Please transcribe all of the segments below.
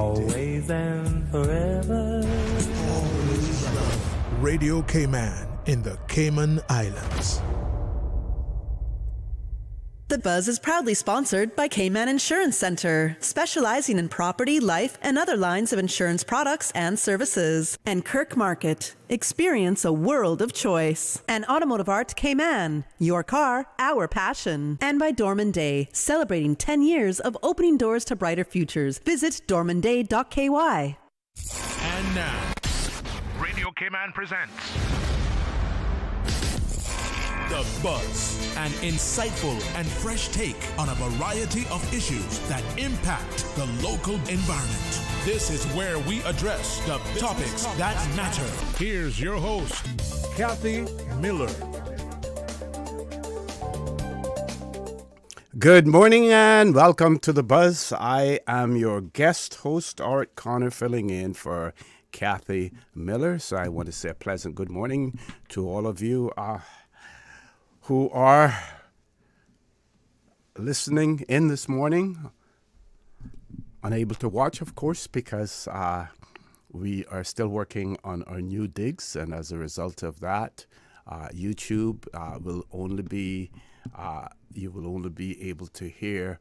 always and forever. Radio Cayman in the Cayman Islands. The Buzz is proudly sponsored by Cayman Insurance Center, specializing in property, life, and other lines of insurance products and services. And Kirk Market. Experience a world of choice. And Automotive Art Cayman. Your car, our passion. And by Dorman Day, celebrating 10 years of opening doors to brighter futures. Visit dormanday.ky. And now, Radio Cayman presents The Buzz, an insightful and fresh take on a variety of issues that impact the local environment. This is where we address the topics that matter. Here's your host, Kathy Miller. Good morning and welcome to The Buzz. I am your guest host, ORRETT Connor, filling in for Kathy Miller. So I want to say a pleasant good morning to all of you who are listening in this morning. Unable to watch, of course, because we are still working on our new digs, and as a result of that, YouTube will only be you will only be able to hear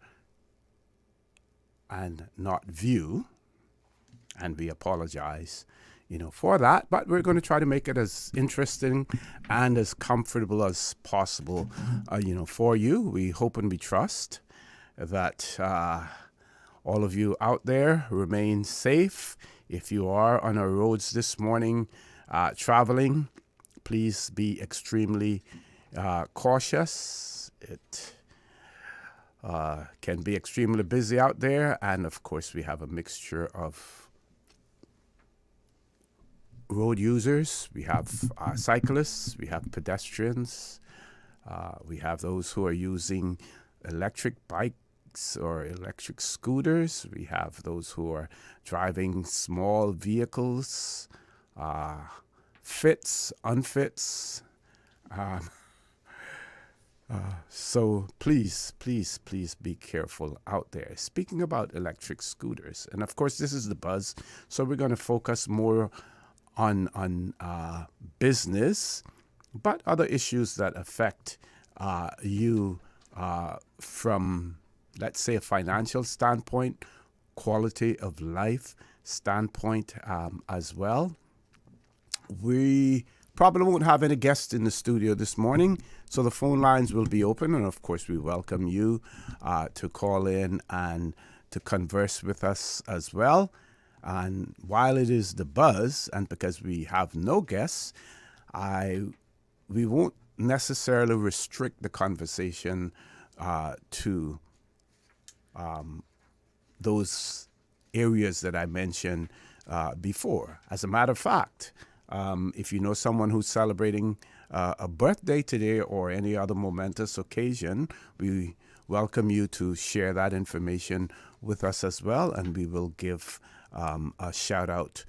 and not view, and we apologize for that, but we're going to try to make it as interesting and as comfortable as possible for you. We hope and we trust that all of you out there remain safe. If you are on our roads this morning traveling, please be extremely cautious. It can be extremely busy out there, and of course we have a mixture of road users. We have cyclists, we have pedestrians, we have those who are using electric bikes or electric scooters. We have those who are driving small vehicles, fits, unfits. So please be careful out there. Speaking about electric scooters, and of course this is The Buzz, so we're going to focus more on business, but other issues that affect you from, let's say, a financial standpoint, quality of life standpoint as well. We probably won't have any guests in the studio this morning, so the phone lines will be open, and of course we welcome you to call in and to converse with us as well. And while it is The Buzz, and because we have no guests, we won't necessarily restrict the conversation to those areas that I mentioned before. As a matter of fact, if you know someone who's celebrating a birthday today or any other momentous occasion, we welcome you to share that information with us as well, and we will give a shout out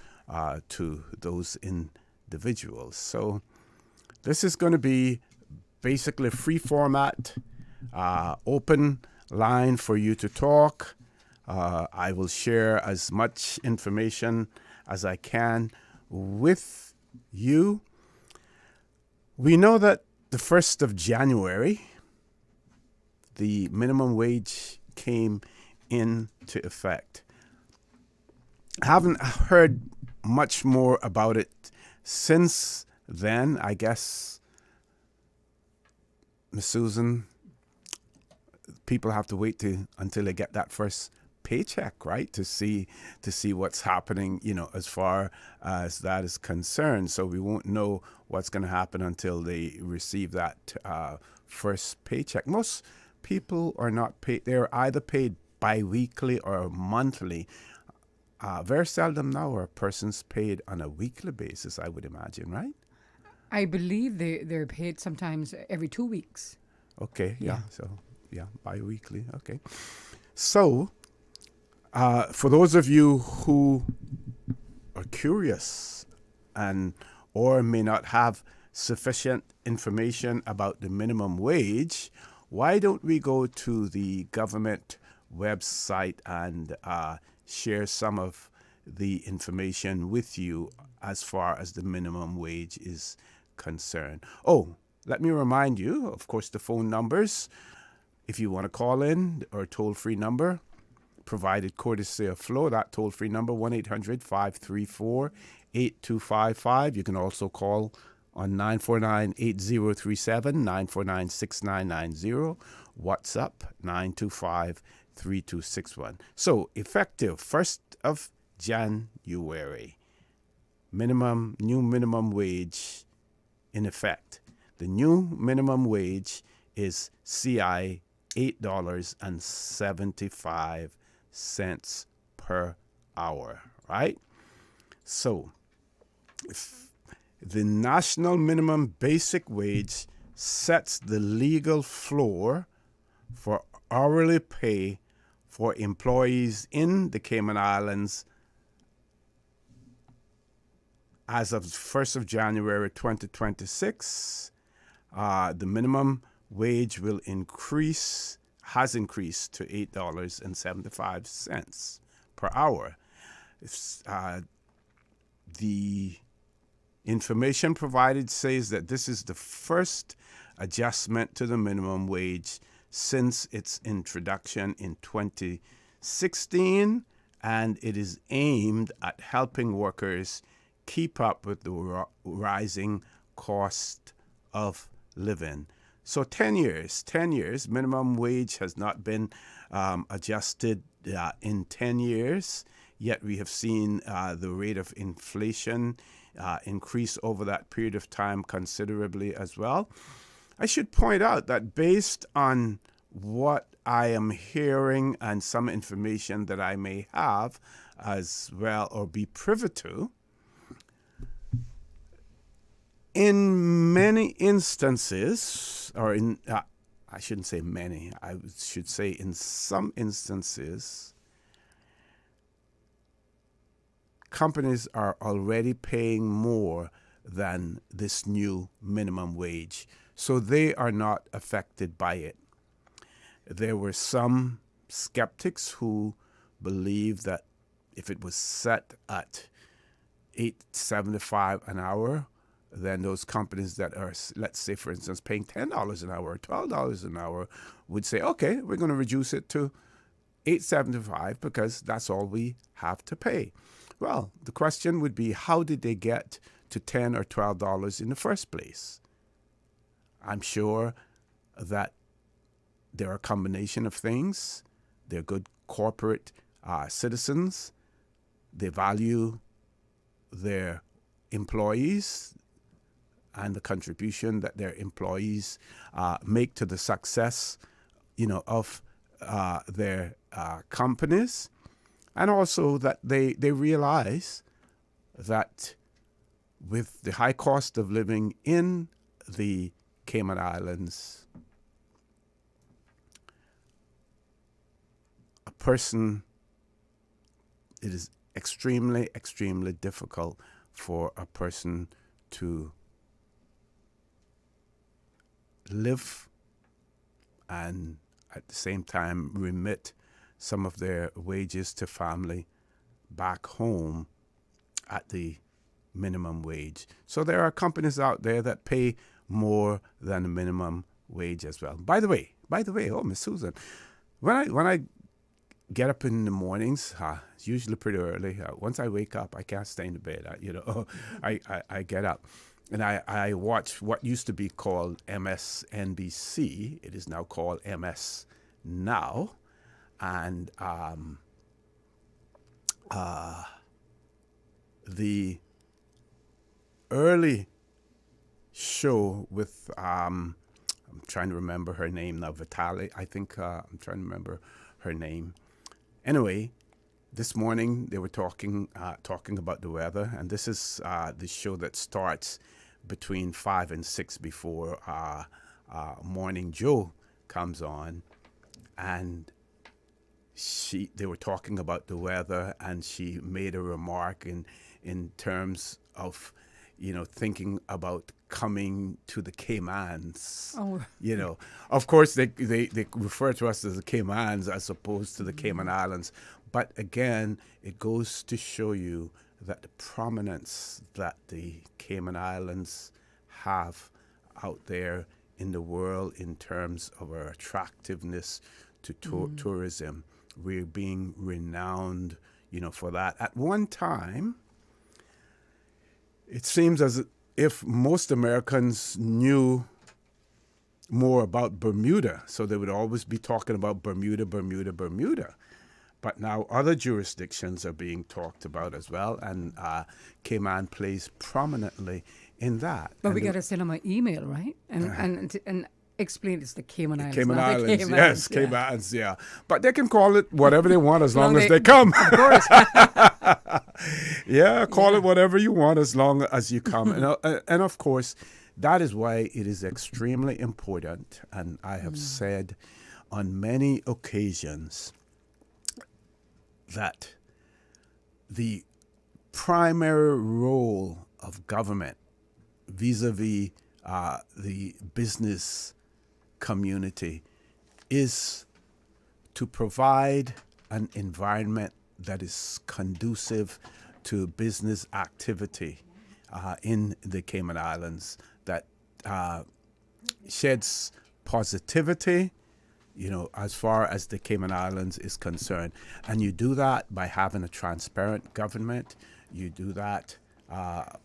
to those individuals. So this is going to be basically a free format, open line for you to talk. I will share as much information as I can with you. We know that the 1st of January, the minimum wage came into effect. I haven't heard much more about it since then. I guess, Miss Susan, people have to wait until they get that first paycheck, right, to see what's happening, as far as that is concerned. So we won't know what's going to happen until they receive that first paycheck. Most people are not paid; they're either paid bi-weekly or monthly. Very seldom now are persons paid on a weekly basis, I would imagine, right? I believe they're paid sometimes every 2 weeks. Okay, yeah. So, bi-weekly, okay. So, for those of you who are curious or may not have sufficient information about the minimum wage, why don't we go to the government website and share some of the information with you as far as the minimum wage is concerned. Oh, let me remind you, of course, the phone numbers. If you want to call in, or toll-free number, provided courtesy of Flo, that toll-free number, 1-800-534-8255. You can also call on 949-8037, 949-6990, WhatsApp 925-3261. So, effective 1st of January, new minimum wage in effect. The new minimum wage is CI $8.75 per hour, right? So, if the national minimum basic wage sets the legal floor for hourly pay for employees in the Cayman Islands as of 1st of January 2026. The minimum wage has increased to $8.75 per hour. The information provided says that this is the first adjustment to the minimum wage since its introduction in 2016, and it is aimed at helping workers keep up with the rising cost of living. So 10 years, minimum wage has not been adjusted in 10 years, yet we have seen the rate of inflation increase over that period of time considerably as well. I should point out that based on what I am hearing and some information that I may have as well or be privy to, in many instances, or I shouldn't say many, I should say in some instances, companies are already paying more than this new minimum wage, so they are not affected by it. There were some skeptics who believed that if it was set at $8.75 an hour, then those companies that are, let's say, for instance, paying $10 an hour or $12 an hour would say, okay, we're going to reduce it to $8.75 because that's all we have to pay. Well, the question would be, how did they get to $10 or $12 in the first place? I'm sure that there are a combination of things. They're good corporate citizens. They value their employees and the contribution that their employees make to the success, of their companies, and also that they realize that with the high cost of living in the Cayman Islands, it is extremely, extremely difficult for a person to live and at the same time remit some of their wages to family back home at the minimum wage. So there are companies out there that pay more than the minimum wage as well. By the way, oh, Miss Susan, when I get up in the mornings, it's usually pretty early. Once I wake up, I can't stay in the bed. I get up. And I watch what used to be called MSNBC. It is now called MS Now. And the early show with, I'm trying to remember her name now, Vitali, I think, I'm trying to remember her name. Anyway, this morning they were talking about the weather, and this is the show that starts between 5 and 6 before Morning Joe comes on, and they were talking about the weather, and she made a remark in terms of thinking about coming to the Caymans. Oh. Of course they refer to us as the Caymans as opposed to the Cayman Islands, But again, it goes to show you that the prominence that the Cayman Islands have out there in the world in terms of our attractiveness to tourism. We're being renowned, for that. At one time, it seems as if most Americans knew more about Bermuda, so they would always be talking about Bermuda, Bermuda, Bermuda. But now other jurisdictions are being talked about as well, and Cayman plays prominently in that. But we got to send them an email, right? And explain it's the Cayman Islands. Cayman not the Islands, Cayman yes, Islands, Cayman Islands, yeah. But they can call it whatever they want as long as they- they come. Of course. Yeah, call it whatever you want as long as you come. And of course, that is why it is extremely important. And I have said on many occasions that the primary role of government vis-a-vis the business community is to provide an environment that is conducive to business activity in the Cayman Islands, that sheds positivity, as far as the Cayman Islands is concerned. And you do that by having a transparent government. You do that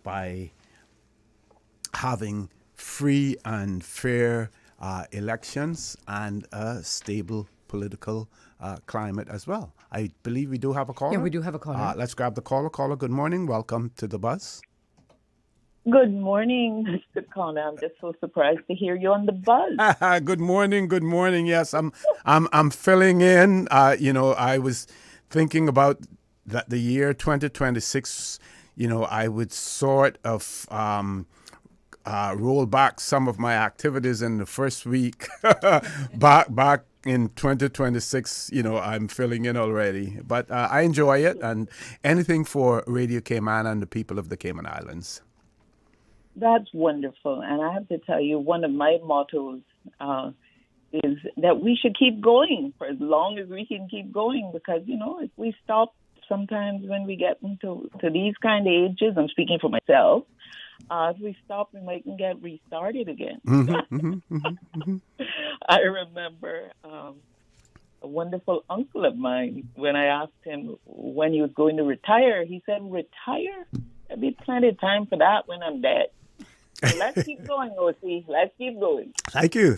by having free and fair elections and a stable political climate as well. I believe we do have a caller. Yeah, we do have a caller. Let's grab the caller. Caller, good morning. Welcome to the bus. Good morning, Mr. Connor. I'm just so surprised to hear you on the buzz. Good morning. Good morning. Yes, I'm filling in. I was thinking about that the year 2026. I would sort of roll back some of my activities in the first week. back in 2026. I'm filling in already, but I enjoy it, and anything for Radio Cayman and the people of the Cayman Islands. That's wonderful. And I have to tell you, one of my mottos is that we should keep going for as long as we can keep going, because, if we stop sometimes when we get into these kind of ages, I'm speaking for myself, if we stop, we might get restarted again. I remember a wonderful uncle of mine, when I asked him when he was going to retire, he said, retire? There'll be plenty of time for that when I'm dead. So let's keep going, O.C. Let's keep going. Thank you.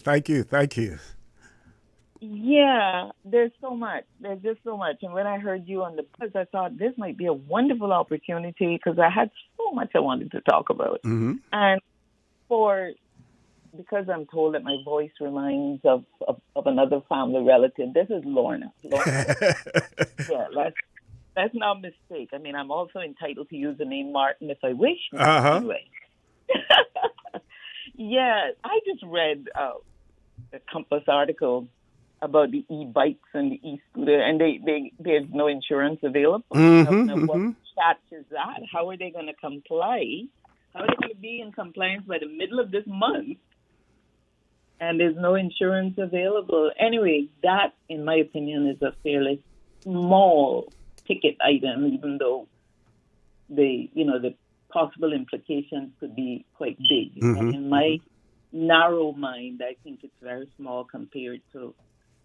Yeah, there's so much. There's just so much. And when I heard you on the buzz, I thought this might be a wonderful opportunity, because I had so much I wanted to talk about. And because I'm told that my voice reminds of another family relative, this is Lorna. Yeah, let's not mistake. I mean, I'm also entitled to use the name Martin if I wish. Anyway. Yeah, I just read a Compass article about the e-bikes and the e-scooter, and there's no insurance available. Now, what catch is that? How are they going to comply? How are they going to be in compliance by the middle of this month? And there's no insurance available. Anyway, that, in my opinion, is a fairly small ticket item, even though the possible implications could be quite big. And in my narrow mind, I think it's very small compared to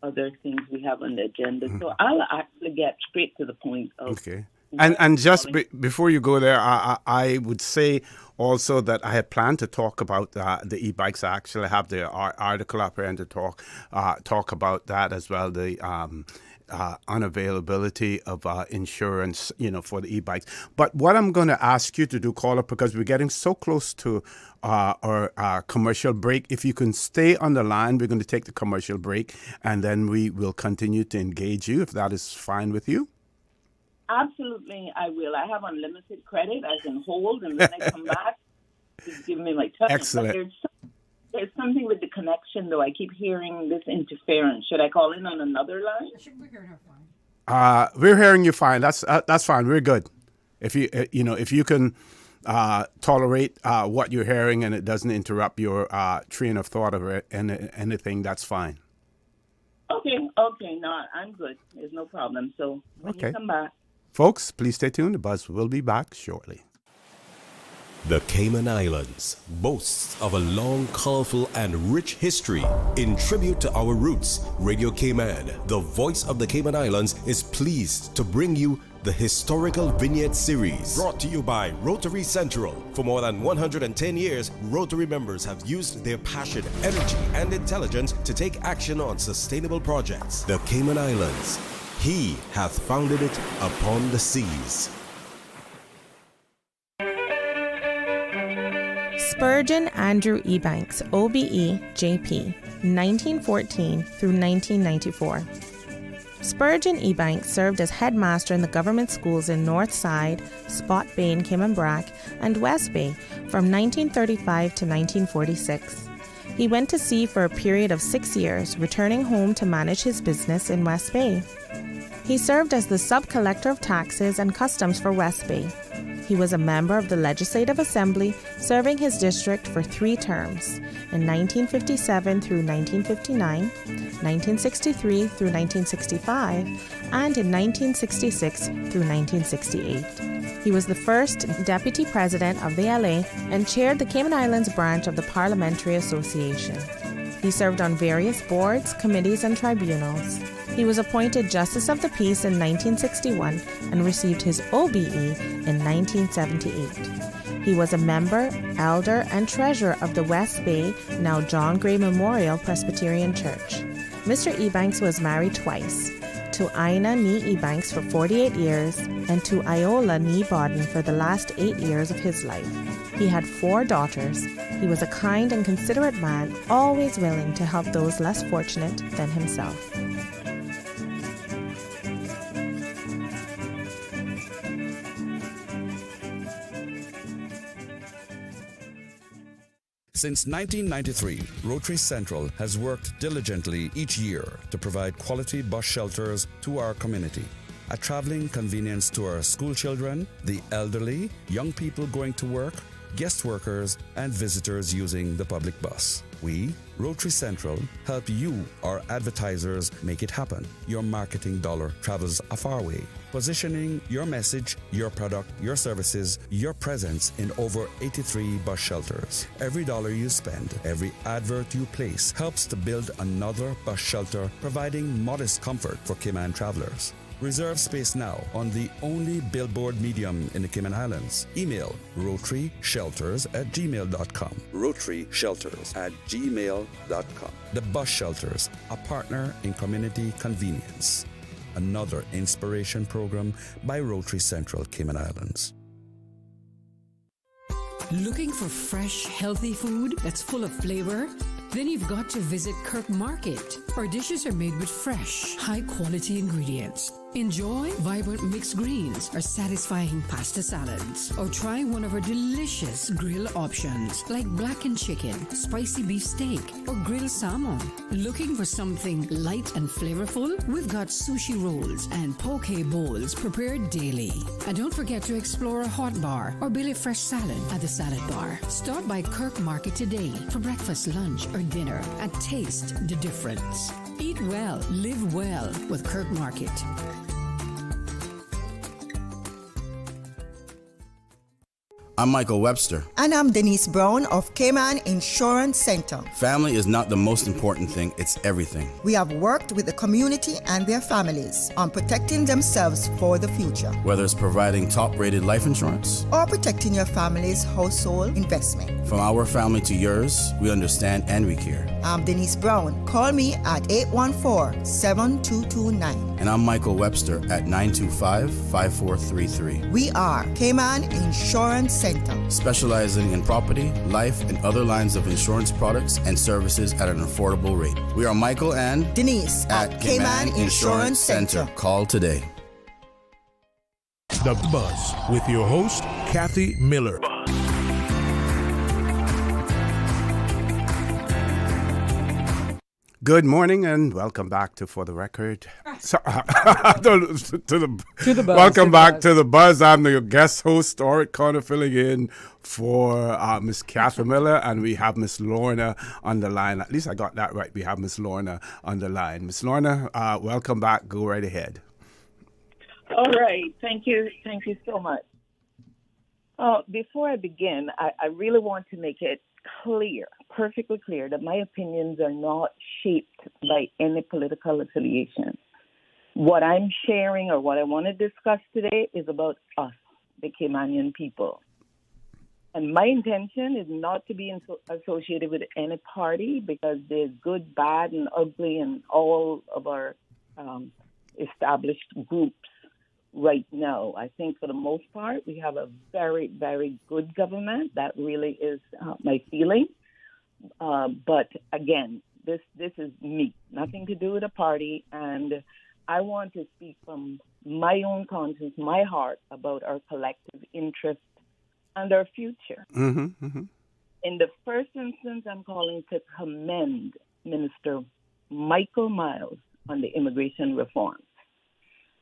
other things we have on the agenda. So I'll actually get straight to the point of... Okay. And just before you go there, I would say also that I had planned to talk about the e-bikes. I actually have the article up here and to talk about that as well, the unavailability of insurance, for the e-bikes. But what I'm going to ask you to do, caller, because we're getting so close to our commercial break, if you can stay on the line, we're going to take the commercial break, and then we will continue to engage you, if that is fine with you. Absolutely, I will. I have unlimited credit. I can hold, and when I come back, just give me my touch. Excellent. But there's something with the connection, though. I keep hearing this interference. Should I call in on another line? We're hearing her fine. We're hearing you fine. That's fine. We're good. If you can tolerate what you're hearing and it doesn't interrupt your train of thought of anything, that's fine. Okay. No, I'm good. There's no problem. So when Okay. you come back. Folks, please stay tuned. The Buzz will be back shortly. The Cayman Islands boasts of a long, colorful, and rich history. In tribute to our roots, Radio Cayman, the voice of the Cayman Islands, is pleased to bring you the Historical Vignette Series, brought to you by Rotary Central. For more than 110 years, Rotary members have used their passion, energy, and intelligence to take action on sustainable projects. The Cayman Islands, He hath founded it upon the seas. Spurgeon Andrew Ebanks, OBE, JP, 1914 through 1994. Spurgeon Ebanks served as headmaster in the government schools in North Side, Spot Bay in Cayman Brac, and West Bay from 1935 to 1946. He went to sea for a period of 6 years, returning home to manage his business in West Bay. He served as the sub-collector of taxes and customs for West Bay. He was a member of the Legislative Assembly, serving his district for 3 terms, in 1957 through 1959, 1963 through 1965, and in 1966 through 1968. He was the first Deputy President of the LA and chaired the Cayman Islands branch of the Parliamentary Association. He served on various boards, committees, and tribunals. He was appointed Justice of the Peace in 1961 and received his OBE in 1978. He was a member, elder, and treasurer of the West Bay, now John Gray Memorial Presbyterian Church. Mr. Ebanks was married twice, to Ina Nee Ebanks for 48 years and to Iola Nee Bodden for the last 8 years of his life. He had 4 daughters. He was a kind and considerate man, always willing to help those less fortunate than himself. Since 1993, Rotary Central has worked diligently each year to provide quality bus shelters to our community. A traveling convenience to our school children, the elderly, young people going to work, guest workers, and visitors using the public bus. We, Rotary Central, help you, our advertisers, make it happen. Your marketing dollar travels a far way. Positioning your message, your product, your services, your presence in over 83 bus shelters. Every dollar you spend, every advert you place helps to build another bus shelter, providing modest comfort for Cayman travelers. Reserve space now on the only billboard medium in the Cayman Islands. Email rotaryshelters@gmail.com. rotaryshelters@gmail.com. The Bus Shelters, a partner in community convenience. Another inspiration program by Rotary Central Cayman Islands. Looking for fresh, healthy food that's full of flavor? Then you've got to visit Kirk Market. Our dishes are made with fresh, high-quality ingredients. Enjoy vibrant mixed greens or satisfying pasta salads. Or try one of our delicious grill options like blackened chicken, spicy beef steak, or grilled salmon. Looking for something light and flavorful? We've got sushi rolls and poke bowls prepared daily. And don't forget to explore a hot bar or Billy Fresh salad at the salad bar. Stop by Kirk Market today for breakfast, lunch, or dinner and taste the difference. Eat well, live well with Kirk Market. I'm Michael Webster. And I'm Denise Brown of Cayman Insurance Center. Family is not the most important thing, it's everything. We have worked with the community and their families on protecting themselves for the future. Whether it's providing top-rated life insurance or protecting your family's household investment. From our family to yours, we understand and we care. I'm Denise Brown. Call me at 814-7229. And I'm Michael Webster at 925-5433. We are Cayman Insurance Center. Specializing in property, life, and other lines of insurance products and services at an affordable rate. We are Michael and Denise at Cayman Insurance Center. Call today. The Buzz with your host, Kathy Miller. Good morning and welcome back to For the Record. Welcome back to the Buzz. I'm the guest host, ORRETT Connor, filling in for Miss Catherine Miller, and we have Miss Lorna on the line. At least I got that right. We have Miss Lorna on the line. Miss Lorna, welcome back. Go right ahead. All right. Thank you. Thank you so much. Before I begin, I really want to make it clear, perfectly clear, that my opinions are not shaped by any political affiliation. What I'm sharing or what I want to discuss today is about us, the Caymanian people. And my intention is not to be associated with any party, because there's good, bad, and ugly in all of our established groups right now. I think for the most part, we have a very, very good government. That really is my feeling. But again, this is me, nothing to do with a party. And I want to speak from my own conscience, my heart, about our collective interest and our future. In the first instance, I'm calling to commend Minister Michael Miles on the immigration reform.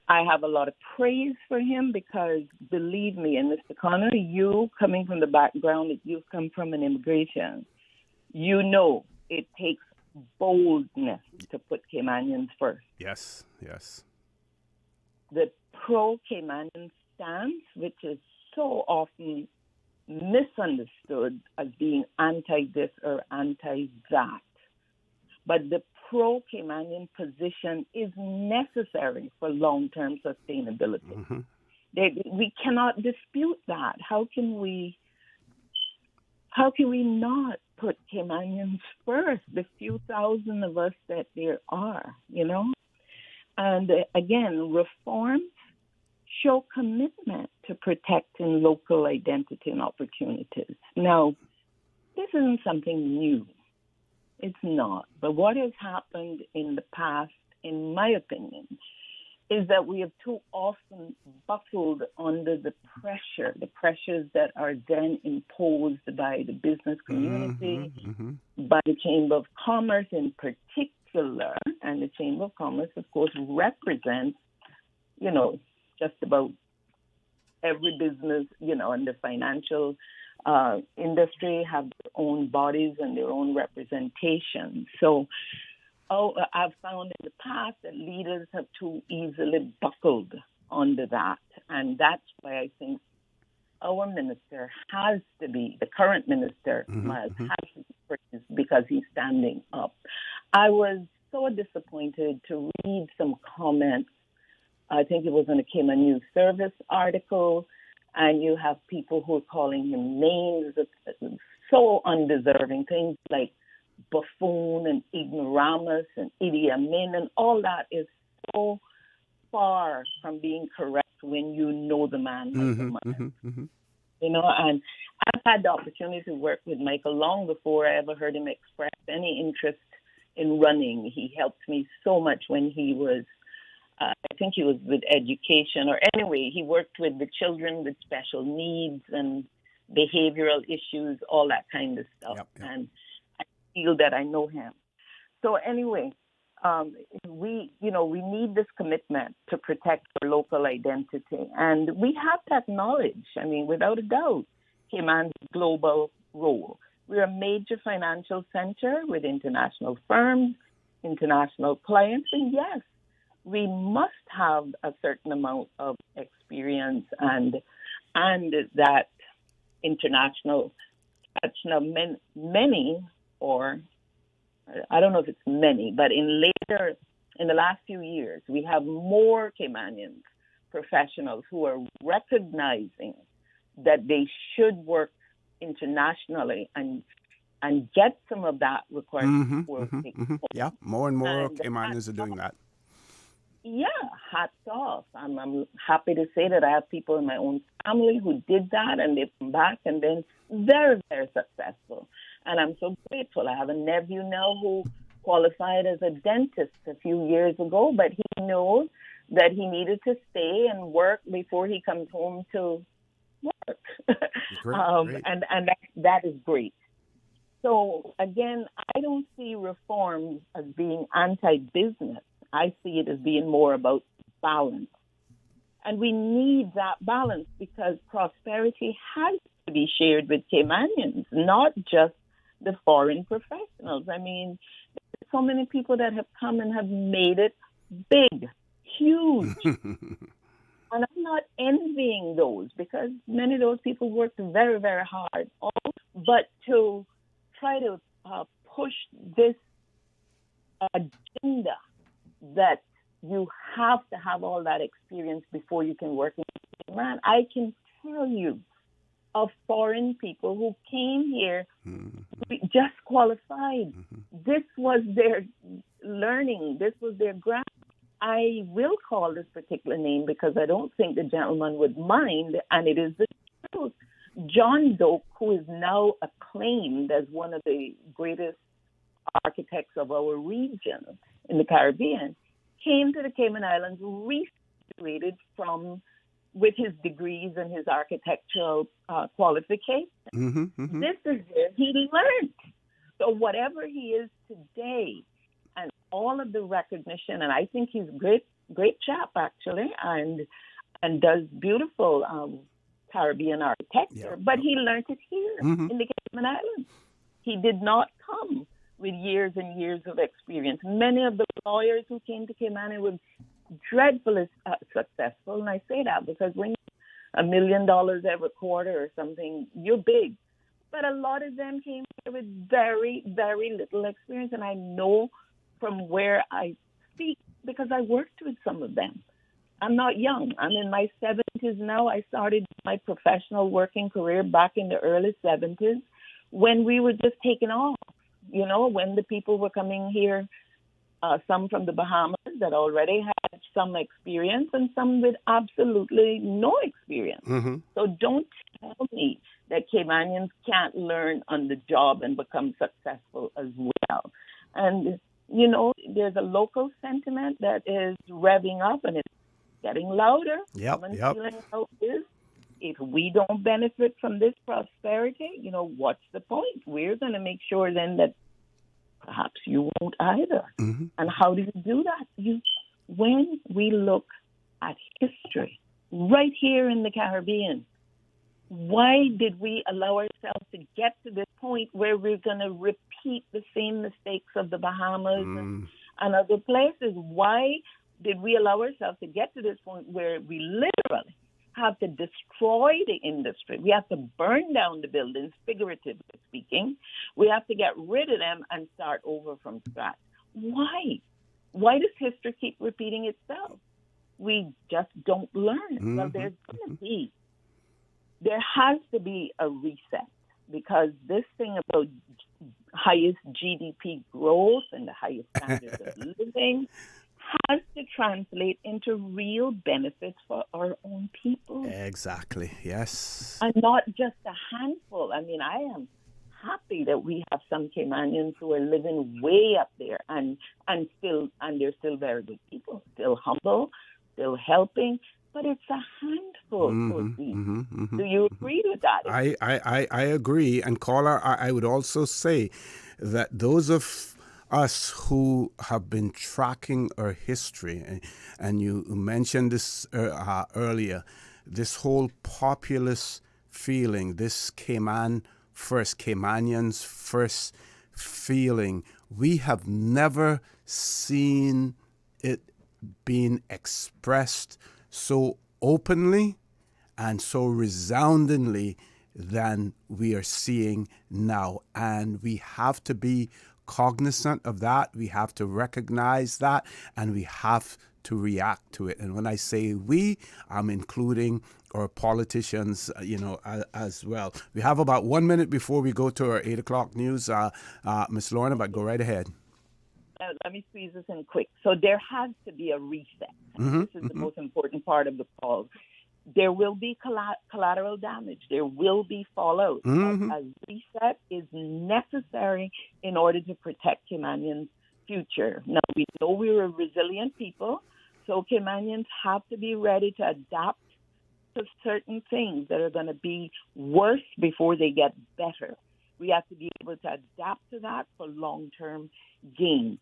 I have a lot of praise for him because, believe me, and Mr. Connor, you coming from the background that you've come from in immigration, you know it takes boldness to put Caymanians first. Yes, yes. The pro-Caymanian stance, which is so often misunderstood as being anti-this or anti-that, but the pro-Caymanian position is necessary for long-term sustainability. We cannot dispute that. How can we not put Caymanians first, the few thousand of us that there are, you know? And again, reforms show commitment to protecting local identity and opportunities. Now, this isn't something new. It's not. But what has happened in the past, in my opinion, is that we have too often buckled under the pressures that are then imposed by the business community, by the Chamber of Commerce in particular. And the Chamber of Commerce, of course, represents, you know, just about every business, you know, and the financial industry have their own bodies and their own representation. So I've found in the past that leaders have too easily buckled under that. And that's why I think our minister has to be, the current minister, Miles, has to be praised because he's standing up. I was so disappointed to read some comments. I think it was in a Cayman News Service article, and you have people who are calling him names so undeserving, things like buffoon and ignoramus and Idi Amin, and all that is so far from being correct when you know the man. You know, and I've had the opportunity to work with Michael long before I ever heard him express any interest in running. He helped me so much when he was I think he was with education, or anyway, he worked with the children with special needs and behavioral issues, all that kind of stuff. And I feel that I know him. So anyway, we need this commitment to protect our local identity. And we have to acknowledge, I mean, without a doubt, Cayman's global role. We're a major financial center with international firms, international clients, and yes, we must have a certain amount of experience and that international touch. Now, many, or I don't know if it's many, but in the last few years, we have more Caymanian professionals who are recognizing that they should work internationally and get some of that required work. Yeah, more and more Caymanians are doing that. Yeah, hats off. I'm happy to say that I have people in my own family who did that, and they've come back and been very, very successful. And I'm so grateful. I have a nephew now who qualified as a dentist a few years ago, but he knows that he needed to stay and work before he comes home to work. Great. And that is great. So again, I don't see reforms as being anti-business. I see it as being more about balance. And we need that balance because prosperity has to be shared with Caymanians, not just the foreign professionals. I mean, there's so many people that have come and have made it big, huge. And I'm not envying those because many of those people worked very, very hard. But to try to push this agenda that you have to have all that experience before you can work in Cayman. I can tell you of foreign people who came here just qualified. This was their learning. This was their grasp. I will call this particular name because I don't think the gentleman would mind, and it is the truth. John Doak, who is now acclaimed as one of the greatest architects of our region in the Caribbean, came to the Cayman Islands, graduated with his degrees and his architectural qualifications. This is where he learned. So whatever he is today, and all of the recognition, and I think he's a great chap actually, and does beautiful Caribbean architecture. But he learned it here in the Cayman Islands. He did not come with years and years of experience. Many of the lawyers who came to Cayman were dreadfully successful, and I say that because when you $1 million every quarter or something, you're big. But a lot of them came here with very, very little experience, and I know from where I speak because I worked with some of them. I'm not young. I'm in my 70s now. I started my professional working career back in the early 70s when we were just taking off, you know, when the people were coming here, some from the Bahamas that already had some experience and some with absolutely no experience. So don't tell me that Caymanians can't learn on the job and become successful as well. And, you know, there's a local sentiment that is revving up and it's getting louder. Feeling how it is. If we don't benefit from this prosperity, you know, what's the point? We're going to make sure then that perhaps you won't either. And how do you do that? When we look at history, right here in the Caribbean, why did we allow ourselves to get to this point where we're going to repeat the same mistakes of the Bahamas and other places? Why did we allow ourselves to get to this point where we literally have to destroy the industry? We have to burn down the buildings, figuratively speaking. We have to get rid of them and start over from scratch. Why? Why does history keep repeating itself? We just don't learn. Well, there has to be a reset because this thing about highest GDP growth and the highest standards of living has to translate into real benefits for our own people. Exactly, yes. And not just a handful. I mean, I am happy that we have some Caymanians who are living way up there and they're still very good people, still humble, still helping, but it's a handful. Do you agree with that? I agree. And caller, I would also say that those of us who have been tracking our history, and you mentioned this earlier, this whole populist feeling, this Caymanians first feeling, we have never seen it being expressed so openly and so resoundingly than we are seeing now. And we have to be cognizant of that. We have to recognize that, and we have to react to it. And when I say we, I'm including our politicians, as well. We have about 1 minute before we go to our 8 o'clock news. Ms. Lorna, but go right ahead. Let me squeeze this in quick. So there has to be a reset. This is the most important part of the call. There will be collateral damage. There will be fallout. But a reset is necessary in order to protect Caymanians' future. Now, we know we're a resilient people, so Caymanians have to be ready to adapt to certain things that are going to be worse before they get better. We have to be able to adapt to that for long-term gain.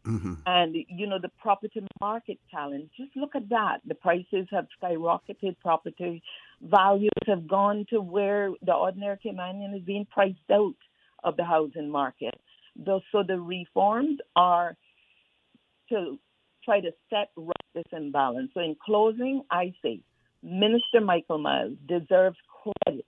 And, the property market challenge, just look at that. The prices have skyrocketed. Property values have gone to where the ordinary Caymanian is being priced out of the housing market. So the reforms are to try to set right this imbalance. So in closing, I say Minister Michael Miles deserves credit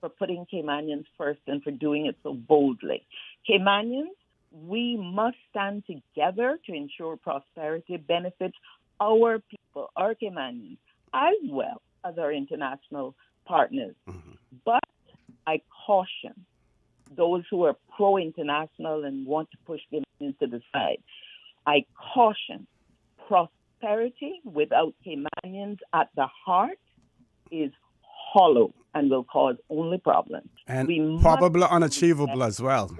for putting Caymanians first and for doing it so boldly. Caymanians, we must stand together to ensure prosperity benefits our people, our Caymanians, as well as our international partners. But I caution those who are pro-international and want to push Caymanians to the side. I caution prosperity without Caymanians at the heart is hollow and will cause only problems. And we probably unachievable as well.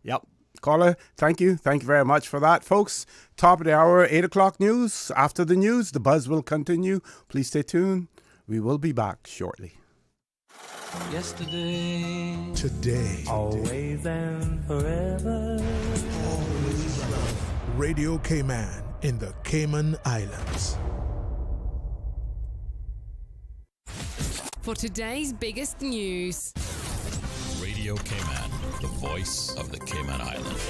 Yep. Caller, thank you. Thank you very much for that. Folks, top of the hour, 8 o'clock news. After the news, the buzz will continue. Please stay tuned. We will be back shortly. Yesterday, Today, always and forever. Radio Cayman in the Cayman Islands. For today's biggest news. Radio Cayman, the voice of the Cayman Islands.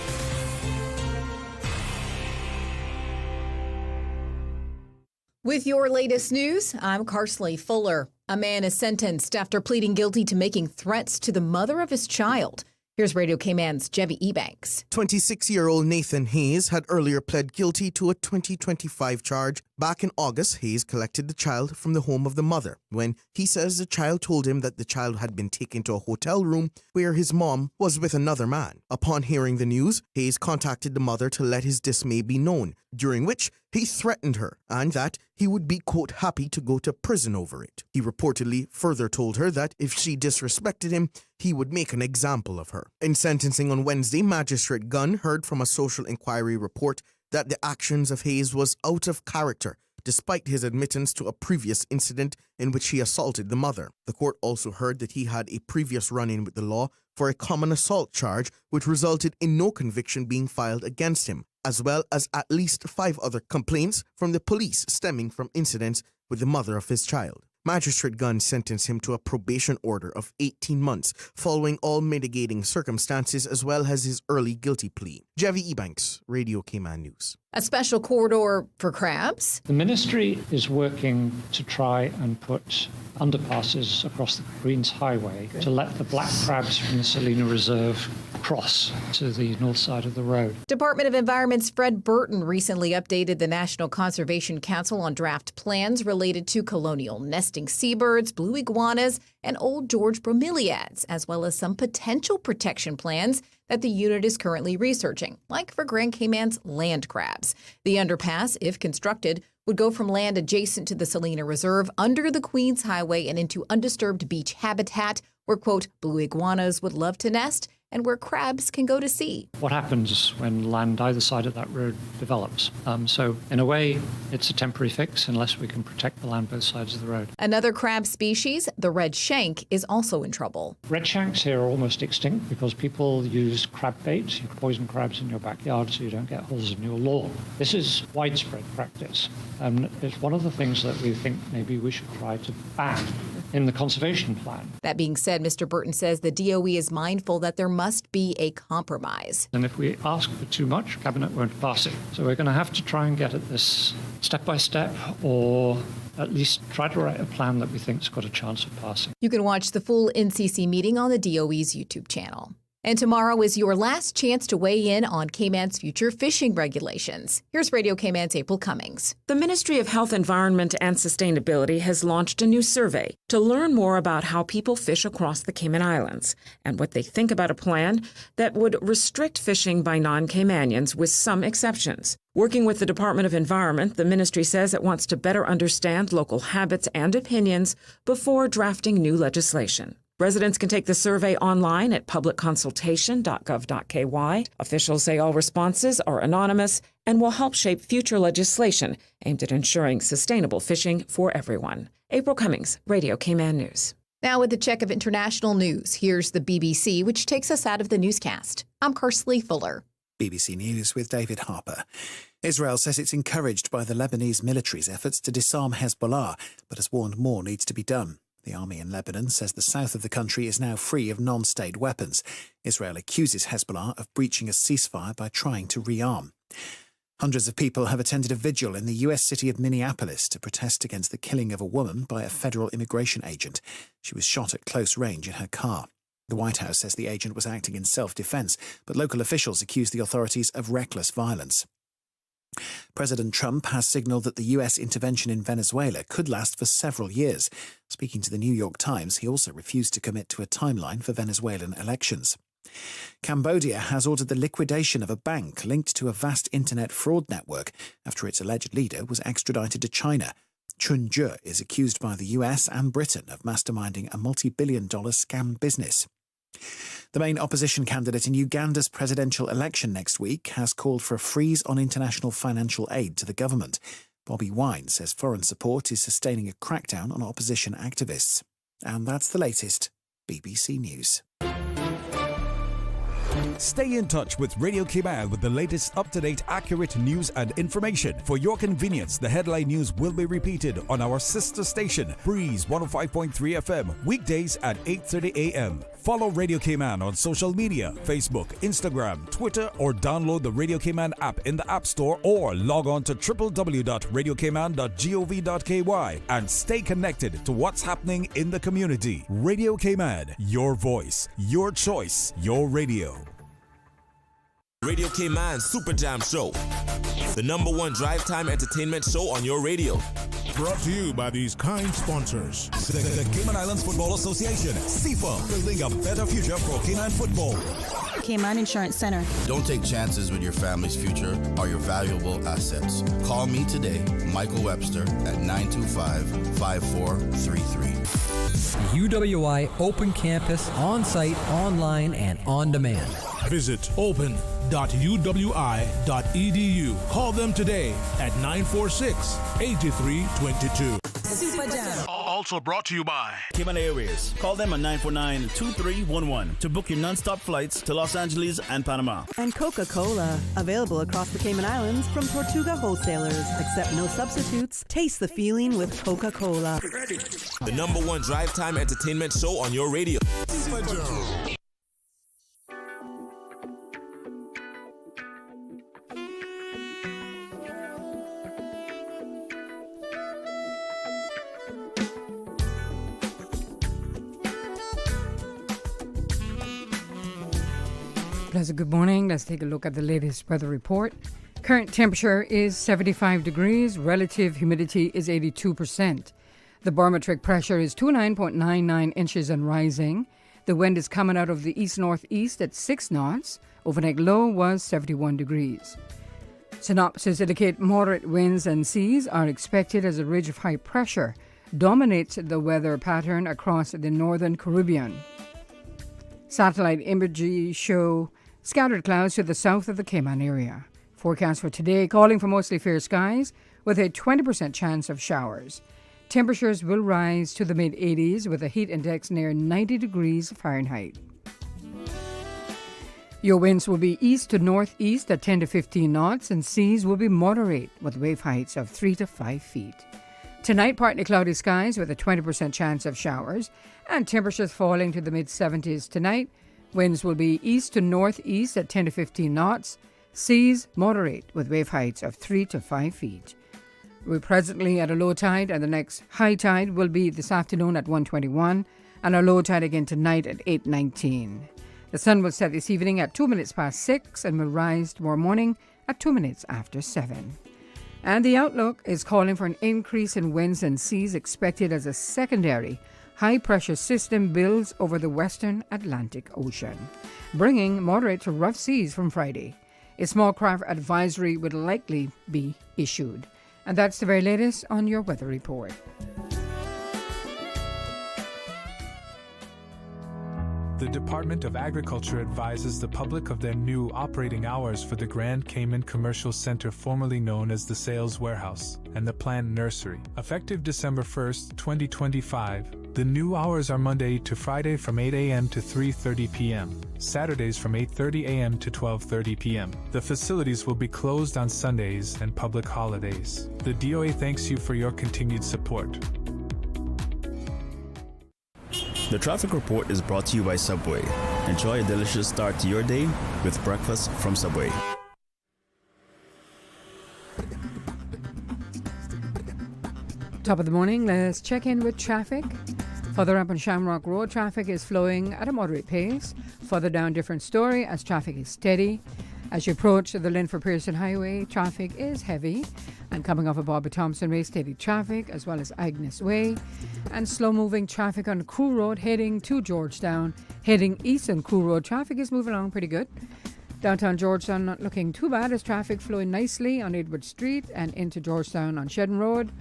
With your latest news, I'm Carsley Fuller. A man is sentenced after pleading guilty to making threats to the mother of his child. Here's Radio Cayman's Jevy Ebanks. 26-year-old Nathan Hayes had earlier pled guilty to a 2025 charge. Back in August, Hayes collected the child from the home of the mother when he says the child told him that the child had been taken to a hotel room where his mom was with another man. Upon hearing the news, Hayes contacted the mother to let his dismay be known, during which he threatened her and that he would be, quote, happy to go to prison over it. He reportedly further told her that if she disrespected him, he would make an example of her. In sentencing on Wednesday, Magistrate Gunn heard from a social inquiry report that the actions of Hayes was out of character, despite his admittance to a previous incident in which he assaulted the mother. The court also heard that he had a previous run-in with the law for a common assault charge, which resulted in no conviction being filed against him, as well as at least 5 other complaints from the police stemming from incidents with the mother of his child. Magistrate Gunn sentenced him to a probation order of 18 months, following all mitigating circumstances as well as his early guilty plea. Jevy Ebanks, Radio Cayman News. A special corridor for crabs. The ministry is working to try and put underpasses across the Queen's Highway to let the black crabs from the Salina Reserve cross to the north side of the road. Department of Environment's Fred Burton recently updated the National Conservation Council on draft plans related to colonial nesting seabirds, blue iguanas, and old George bromeliads, as well as some potential protection plans that the unit is currently researching, like for Grand Cayman's land crabs. The underpass, if constructed, would go from land adjacent to the Salina Reserve under the Queen's Highway and into undisturbed beach habitat where, quote, blue iguanas would love to nest and where crabs can go to sea. What happens when land either side of that road develops? So in a way, it's a temporary fix unless we can protect the land both sides of the road. Another crab species, the red shank, is also in trouble. Red shanks here are almost extinct because people use crab bait. You poison crabs in your backyard so you don't get holes in your lawn. This is widespread practice. And it's one of the things that we think maybe we should try to ban in the conservation plan. That being said, Mr. Burton says the DOE is mindful that there must be a compromise. And if we ask for too much, Cabinet won't pass it. So we're going to have to try and get at this step by step, or at least try to write a plan that we think's got a chance of passing. You can watch the full NCC meeting on the DOE's YouTube channel. And tomorrow is your last chance to weigh in on Cayman's future fishing regulations. Here's Radio Cayman's April Cummings. The Ministry of Health, Environment and Sustainability has launched a new survey to learn more about how people fish across the Cayman Islands and what they think about a plan that would restrict fishing by non-Caymanians with some exceptions. Working with the Department of Environment, the ministry says it wants to better understand local habits and opinions before drafting new legislation. Residents can take the survey online at publicconsultation.gov.ky. Officials say all responses are anonymous and will help shape future legislation aimed at ensuring sustainable fishing for everyone. April Cummings, Radio Cayman News. Now with a check of international news, here's the BBC, which takes us out of the newscast. I'm Kersley Fuller. BBC News with David Harper. Israel says it's encouraged by the Lebanese military's efforts to disarm Hezbollah, but has warned more needs to be done. The army in Lebanon says the south of the country is now free of non-state weapons. Israel accuses Hezbollah of breaching a ceasefire by trying to rearm. Hundreds of people have attended a vigil in the U.S. city of Minneapolis to protest against the killing of a woman by a federal immigration agent. She was shot at close range in her car. The White House says the agent was acting in self-defense, but local officials accuse the authorities of reckless violence. President Trump has signaled that the U.S. intervention in Venezuela could last for several years. Speaking to the New York Times, he also refused to commit to a timeline for Venezuelan elections. Cambodia has ordered the liquidation of a bank linked to a vast internet fraud network after its alleged leader was extradited to China. Chun Ju is accused by the US and Britain of masterminding a multi-billion-dollar scam business. The main opposition candidate in Uganda's presidential election next week has called for a freeze on international financial aid to the government. Bobby Wine says foreign support is sustaining a crackdown on opposition activists. And that's the latest. BBC News. Stay in touch with Radio Cayman with the latest up-to-date, accurate news and information. For your convenience, the headline news will be repeated on our sister station, Breeze 105.3 FM, weekdays at 8:30 a.m. Follow Radio Cayman on social media, Facebook, Instagram, Twitter, or download the Radio Cayman app in the App Store or log on to www.radiocayman.gov.ky and stay connected to what's happening in the community. Radio Cayman, your voice, your choice, your radio. Radio Cayman Super Jam Show, the #1 drive time entertainment show on your radio. Brought to you by these kind sponsors. The Cayman Islands Football Association, CIFA, building a better future for Cayman football. Cayman Insurance Center. Don't take chances with your family's future or your valuable assets. Call me today, Michael Webster, at 925-5433. UWI Open Campus, on-site, online, and on-demand. Visit open.uwi.edu. Call them today at 946-8322. Super Jam. Also brought to you by Cayman Airways. Call them at 949-2311 to book your non-stop flights to Los Angeles and Panama. And Coca-Cola, available across the Cayman Islands from Tortuga wholesalers. Accept no substitutes. Taste the feeling with Coca-Cola. The #1 drive time entertainment show on your radio. Pleasant good morning. Let's take a look at the latest weather report. Current temperature is 75 degrees. Relative humidity is 82%. The barometric pressure is 29.99 inches and rising. The wind is coming out of the east-northeast at 6 knots. Overnight low was 71 degrees. Synopsis indicate moderate winds and seas are expected as a ridge of high pressure dominates the weather pattern across the northern Caribbean. Satellite imagery show scattered clouds to the south of the Cayman area. Forecast for today calling for mostly fair skies with a 20% chance of showers. Temperatures will rise to the mid-80s with a heat index near 90 degrees Fahrenheit. Your winds will be east to northeast at 10 to 15 knots and seas will be moderate with wave heights of 3 to 5 feet. Tonight, partly cloudy skies with a 20% chance of showers and temperatures falling to the mid-70s tonight. Winds will be east to northeast at 10 to 15 knots. Seas moderate with wave heights of 3 to 5 feet. We're presently at a low tide and the next high tide will be this afternoon at 1:21 and a low tide again tonight at 8:19. The sun will set this evening at 2 minutes past 6 and will rise tomorrow morning at 2 minutes after 7. And the outlook is calling for an increase in winds and seas expected as a secondary high-pressure system builds over the western Atlantic Ocean, bringing moderate to rough seas from Friday. A small craft advisory would likely be issued. And that's the very latest on your weather report. The Department of Agriculture advises the public of their new operating hours for the Grand Cayman Commercial Center, formerly known as the Sales Warehouse, and the planned nursery. Effective December 1, 2025, The new hours are Monday to Friday from 8 a.m. to 3:30 p.m., Saturdays from 8:30 a.m. to 12:30 p.m. The facilities will be closed on Sundays and public holidays. The DOA thanks you for your continued support. The traffic report is brought to you by Subway. Enjoy a delicious start to your day with breakfast from Subway. Top of the morning, let's check in with traffic. Further up on Shamrock Road, traffic is flowing at a moderate pace. Further down, different story as traffic is steady. As you approach the Linford Pearson Highway, traffic is heavy. And coming off of Bobby Thompson Way, steady traffic, as well as Agnes Way. And slow-moving traffic on Crew Road heading to Georgetown. Heading east on Crew Road, traffic is moving along pretty good. Downtown Georgetown not looking too bad as traffic flowing nicely on Edward Street and into Georgetown on Shedden Road.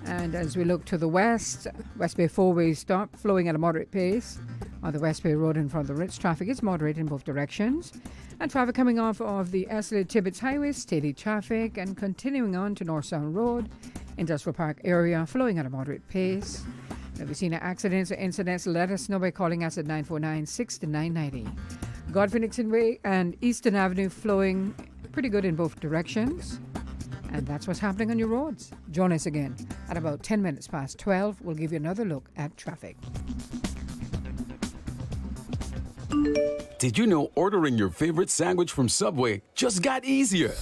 And as we look to the west, West Bay four-way stop flowing at a moderate pace. On the West Bay Road in front of the Ritz, traffic is moderate in both directions. And traffic coming off of the Esley Tibbetts Highway, steady traffic, and continuing on to North Sound Road, Industrial Park area, flowing at a moderate pace. If you've seen accidents or incidents, let us know by calling us at 949-6990. Godfrey Nixon Way and Eastern Avenue flowing pretty good in both directions. And that's what's happening on your roads. Join us again at about 10 minutes past 12. We'll give you another look at traffic. Did you know ordering your favorite sandwich from Subway just got easier?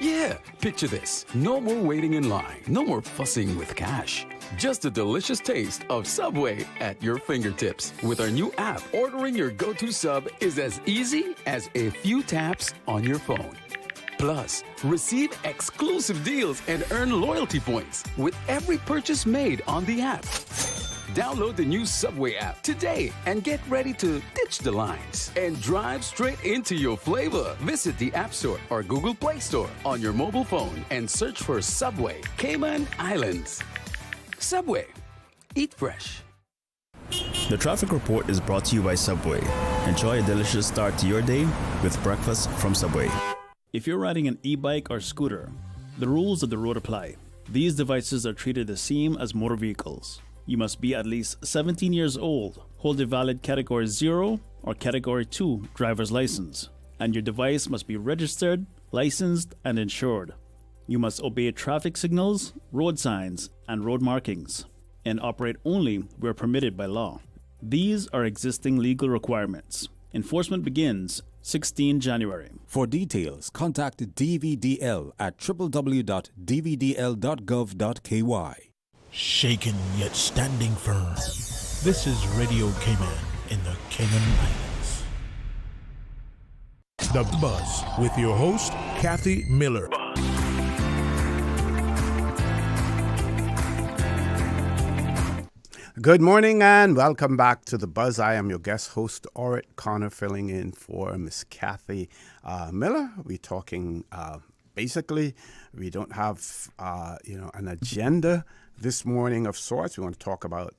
Yeah, picture this. No more waiting in line. No more fussing with cash. Just a delicious taste of Subway at your fingertips. With our new app, ordering your go-to sub is as easy as a few taps on your phone. Plus, receive exclusive deals and earn loyalty points with every purchase made on the app. Download the new Subway app today and get ready to ditch the lines and drive straight into your flavor. Visit the App Store or Google Play Store on your mobile phone and search for Subway Cayman Islands. Subway. Eat fresh. The traffic report is brought to you by Subway. Enjoy a delicious start to your day with breakfast from Subway. If you're riding an e-bike or scooter, the rules of the road apply. These devices are treated the same as motor vehicles. You must be at least 17 years old, hold a valid Category 0 or Category 2 driver's license, and your device must be registered, licensed, and insured. You must obey traffic signals, road signs, and road markings, and operate only where permitted by law. These are existing legal requirements. Enforcement begins 16 January. For details, contact DVDL at www.dvdl.gov.ky. Shaken yet standing firm. This is Radio Cayman in the Cayman Islands. The Buzz with your host, Kathy Miller. Good morning and welcome back to The Buzz. I am your guest host, ORRETT Connor, filling in for Miss Kathy Miller. We're talking, basically, we don't have, an agenda this morning of sorts. We want to talk about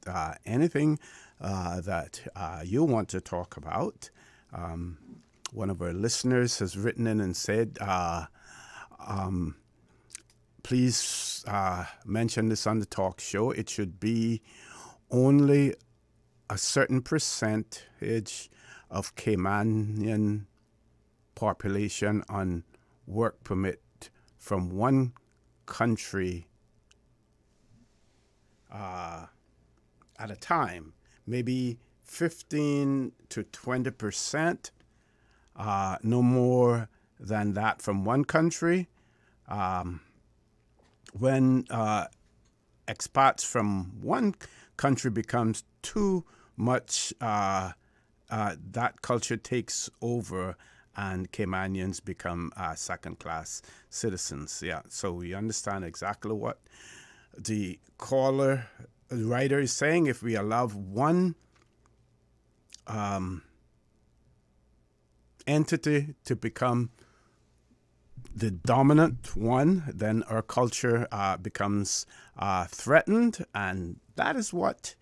anything that you want to talk about. One of our listeners has written in and said, please mention this on the talk show. It should be only a certain percentage of Caymanian population on work permit from one country at a time, maybe 15 to 20%, no more than that from one country. When expats from one country becomes too much, that culture takes over and Caymanians become second-class citizens. Yeah, so we understand exactly what the writer is saying. If we allow one entity to become the dominant one, then our culture becomes threatened, and that is what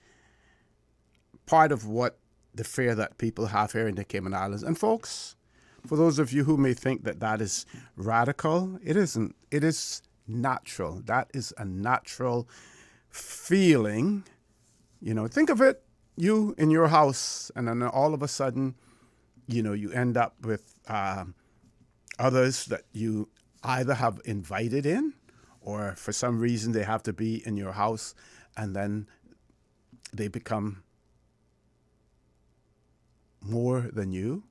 part of what the fear that people have here in the Cayman Islands. And folks, for those of you who may think that that is radical, it isn't. It is natural. That is a natural feeling Think of it, you in your house, and then all of a sudden, you end up with others that you either have invited in, or for some reason they have to be in your house, and then they become more than you,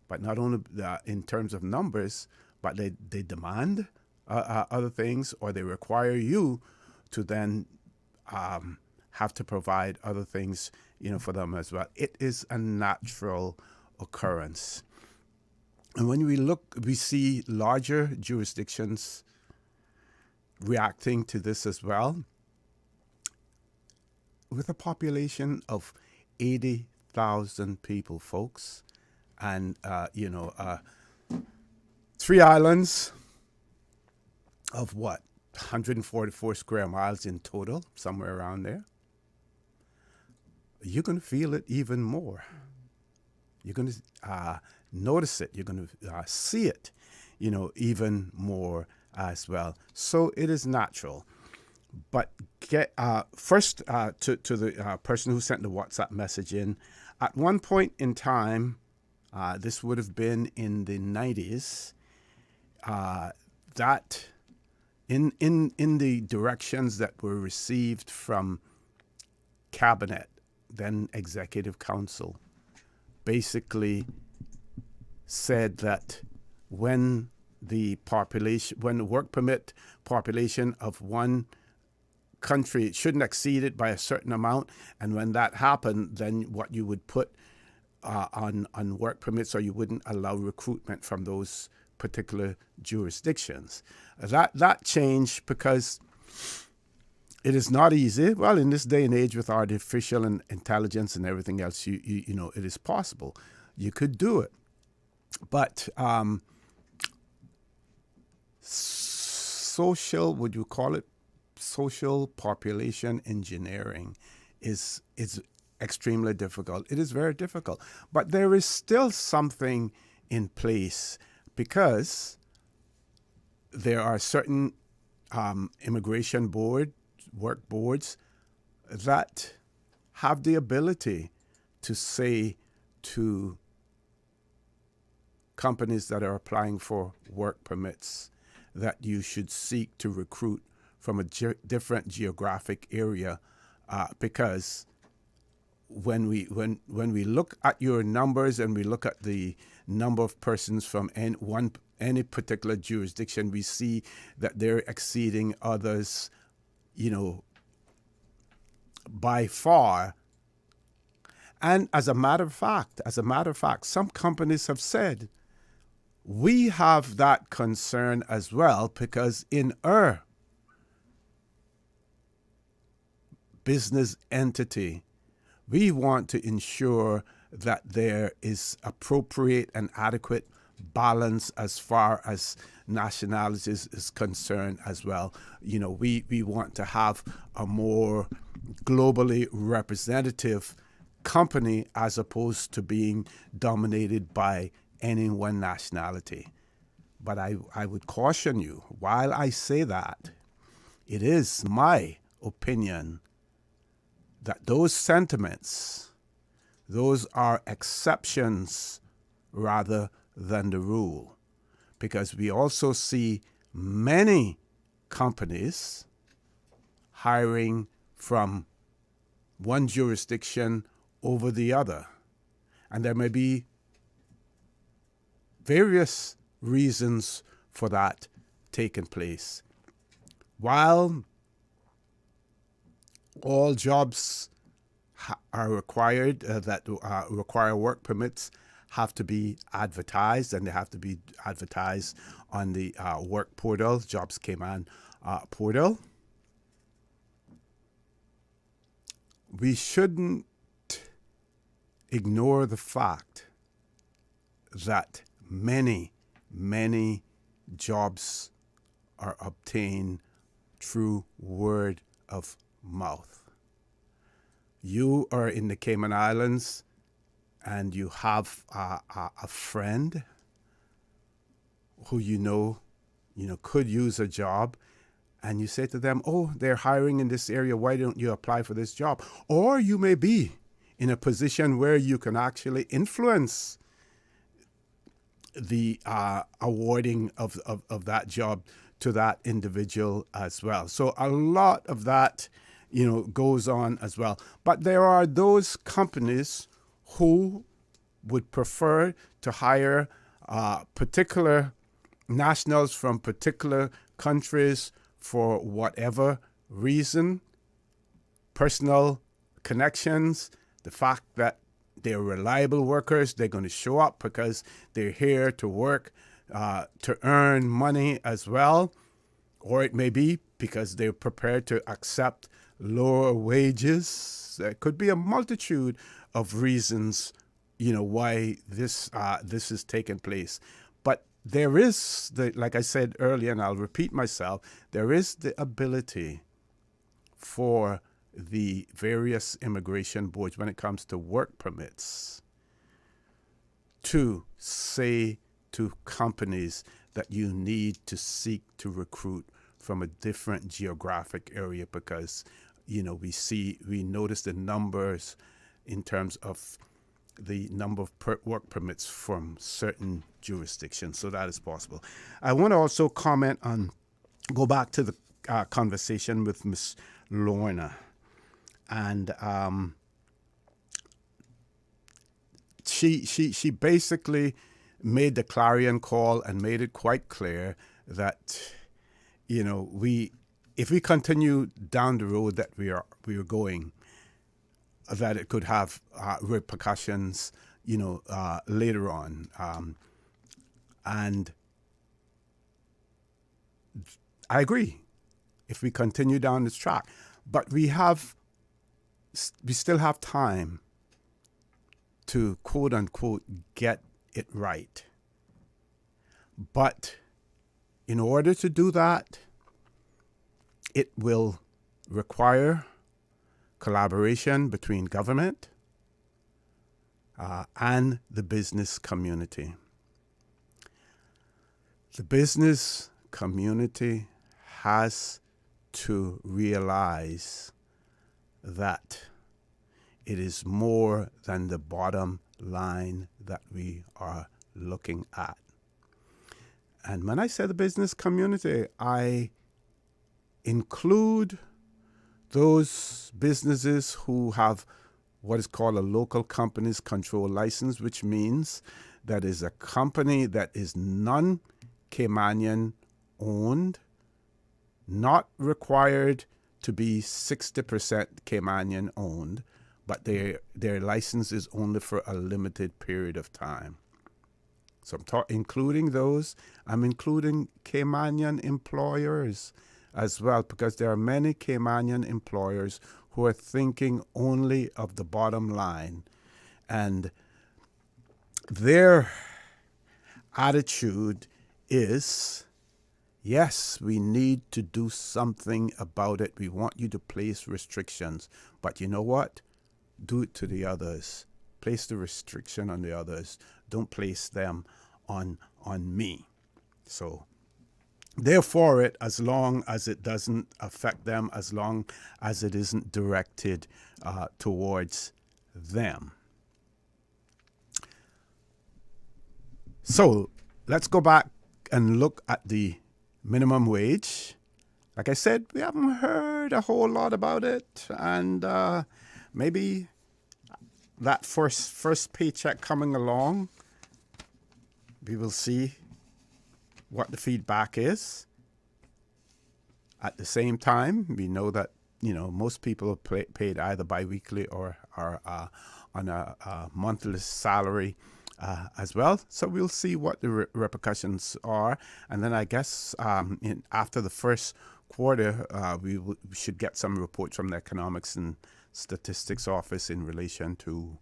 but not only in terms of numbers, but they demand other things, or they require you to then have to provide other things, for them as well. It is a natural occurrence. And when we see larger jurisdictions reacting to this as well, with a population of 80,000 people, folks, and 3 islands of 144 square miles in total, somewhere around there. You're going to feel it even more. You're going to notice it. You're going to see it, even more as well. So it is natural. But get first to the person who sent the WhatsApp message in. At one point in time, this would have been in the 90s, that in the directions that were received from Cabinet, then Executive Council, basically said that when the work permit population of one country, it shouldn't exceed it by a certain amount, and when that happened, then what you would put on work permits, or you wouldn't allow recruitment from those particular jurisdictions. That changed because it is not easy. Well, in this day and age with artificial intelligence and everything else, you know, it is possible. You could do it. But would you call it social population engineering is extremely difficult. It is very difficult. But there is still something in place because there are certain immigration work boards that have the ability to say to companies that are applying for work permits that you should seek to recruit from a different geographic area, because when we look at your numbers and we look at the number of persons from any particular jurisdiction, we see that they're exceeding others, you know, by far. And as a matter of fact, some companies have said, we have that concern as well, because in our business entity, we want to ensure that there is appropriate and adequate balance as far as nationalities is concerned as well. You know, we want to have a more globally representative company as opposed to being dominated by any one nationality. But I would caution you, while I say that, it is my opinion that those sentiments, those are exceptions rather than the rule. Because we also see many companies hiring from one jurisdiction over the other. And there may be various reasons for that taking place. While all jobs are required that require work permits have to be advertised, and they have to be advertised on the work portal, Jobs Cayman portal, we shouldn't ignore the fact that many jobs are obtained through word of mouth. You are in the Cayman Islands and you have a friend who you know could use a job, and you say to them, oh, they're hiring in this area, why don't you apply for this job? Or you may be in a position where you can actually influence the awarding of that job to that individual as well. So a lot of that, goes on as well. But there are those companies who would prefer to hire particular nationals from particular countries for whatever reason, personal connections, the fact that they're reliable workers, they're going to show up because they're here to work, to earn money as well. Or it may be because they're prepared to accept lower wages. There could be a multitude of reasons, why this is taking place. But there is, like I said earlier, and I'll repeat myself, there is the ability for the various immigration boards when it comes to work permits to say to companies that you need to seek to recruit from a different geographic area because, we notice the numbers in terms of the number of work permits from certain jurisdictions. So that is possible. I want to also go back to the conversation with Ms. Lorna. And she basically made the clarion call and made it quite clear that, if we continue down the road that we are going, that it could have repercussions, later on. And I agree, if we continue down this track. But we still have time to, quote unquote, get it right. But in order to do that, it will require collaboration between government and the business community. The business community has to realize that it is more than the bottom line that we are looking at. And when I say the business community, I include those businesses who have what is called a local companies control license, which means that is a company that is non-Caymanian owned, not required to be 60% Caymanian owned, but their license is only for a limited period of time. So I'm including those. I'm including Caymanian employers as well, because there are many Caymanian employers who are thinking only of the bottom line. And their attitude is, yes, we need to do something about it. We want you to place restrictions. But you know what? Do it to the others. Place the restriction on the others. Don't place them on me. So they're for it as long as it doesn't affect them, as long as it isn't directed towards them. So let's go back and look at the minimum wage. Like I said, we haven't heard a whole lot about it, and maybe that first paycheck coming along, we will see what the feedback is. At the same time, we know that most people are paid either biweekly or on a monthly salary as well. So we'll see what the repercussions are, and then I guess after the first quarter, we should get some reports from the Economics and Statistics Office in relation to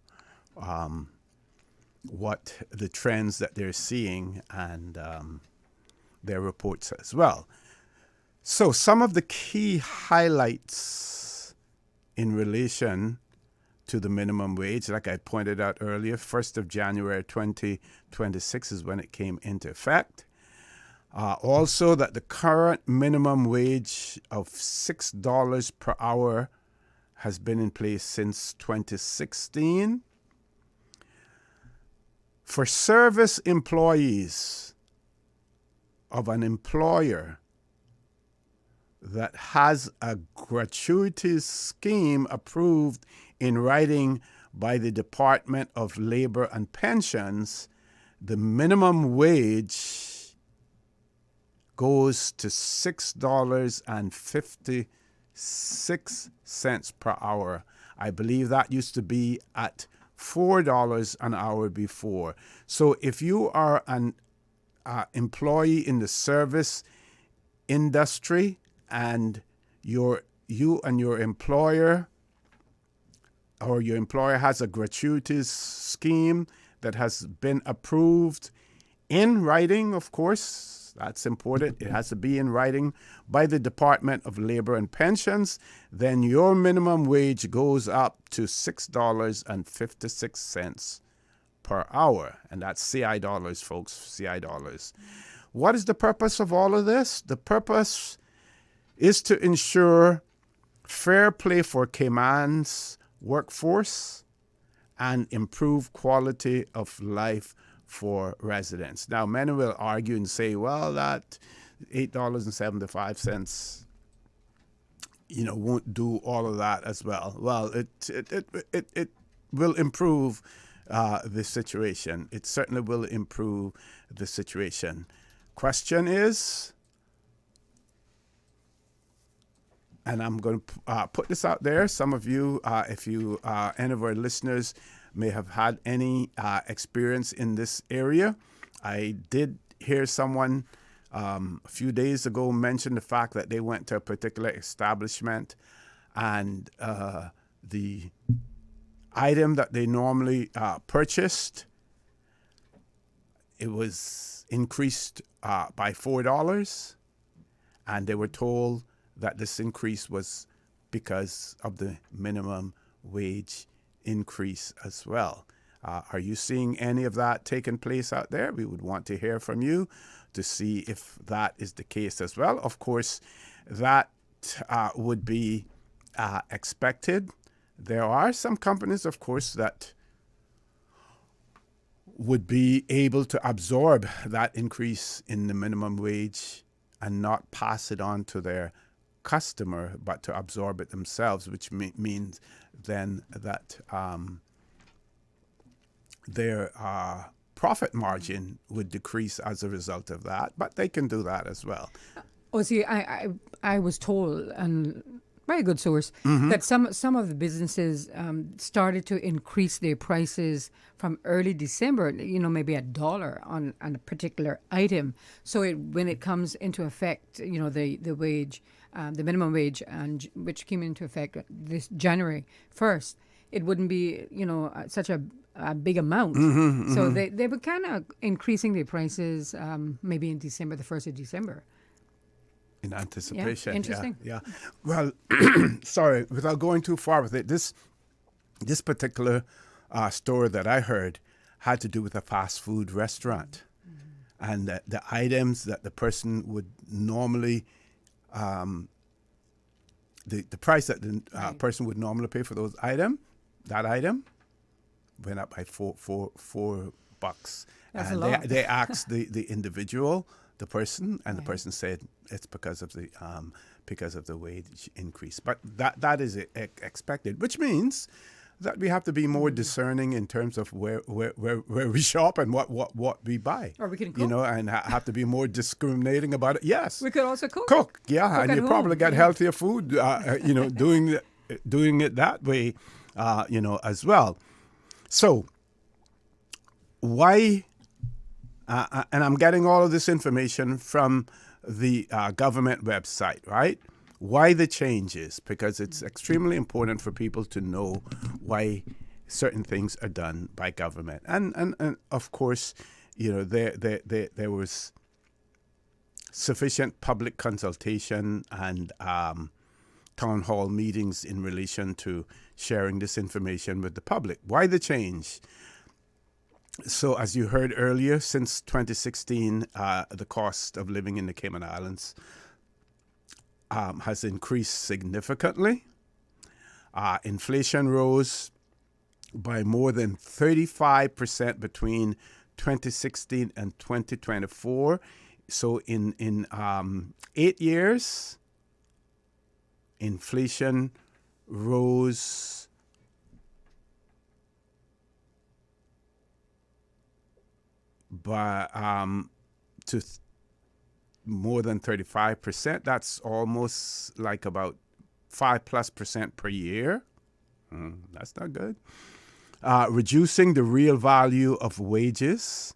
what the trends that they're seeing and their reports as well. So some of the key highlights in relation to the minimum wage, like I pointed out earlier, 1st of January 2026 is when it came into effect. Also, that the current minimum wage of $6 per hour has been in place since 2016. For service employees of an employer that has a gratuity scheme approved in writing by the Department of Labor and Pensions, the minimum wage goes to $6.56 per hour. I believe that used to be at $4 an hour before. So if you are an employee in the service industry and you and your employer, or your employer has a gratuitous scheme that has been approved in writing, of course, that's important. It has to be in writing by the Department of Labor and Pensions. Then your minimum wage goes up to $6.56 per hour. And that's CI dollars, folks, CI dollars. What is the purpose of all of this? The purpose is to ensure fair play for Cayman's workforce and improve quality of life for residents. Now, many will argue and say, well, that $8.75, won't do all of that as well. Well, it will improve the situation. It certainly will improve the situation. Question is, and I'm going to put this out there. Some of you, if you, any of our listeners may have had any experience in this area. I did hear someone a few days ago mention the fact that they went to a particular establishment and the item that they normally purchased, it was increased by $4, and they were told that this increase was because of the minimum wage increase as well. Are you seeing any of that taking place out there? We would want to hear from you to see if that is the case as well. Of course, that would be expected. There are some companies, of course, that would be able to absorb that increase in the minimum wage and not pass it on to their customer, but to absorb it themselves, which means then that their profit margin would decrease as a result of that. But they can do that as well. Oh, see, I was told, and very good source, that some of the businesses started to increase their prices from early December, maybe $1 on a particular item. So when it comes into effect, the wage, the minimum wage, and which came into effect this January 1st, it wouldn't be, such a big amount. So they were kind of increasing their prices maybe in December, the 1st of December. In anticipation. Yeah, interesting. Yeah. Well, sorry, without going too far with it, this particular story that I heard had to do with a fast food restaurant. And the items that the person would normally, the price that the person would normally pay for that item went up by $4. That's and a lot. they asked the individual, the person, and the person said it's because of the wage increase. But that is expected, which means that we have to be more discerning in terms of where we shop and what we buy. Or we can cook. And have to be more discriminating about it. Yes. We could also cook. Cook, yeah. Cook and at you probably home. get healthier food, doing it that way, as well. So why, and I'm getting all of this information from the government website, right? Why the changes? Because it's extremely important for people to know why certain things are done by government. And of course, there was sufficient public consultation and town hall meetings in relation to sharing this information with the public. Why the change? So, as you heard earlier, since 2016, the cost of living in the Cayman Islands has increased significantly. Inflation rose by more than 35% between 2016 and 2024. So, in 8 years, inflation rose by more than 35%. That's almost like about 5+% per year. That's not good. Reducing the real value of wages,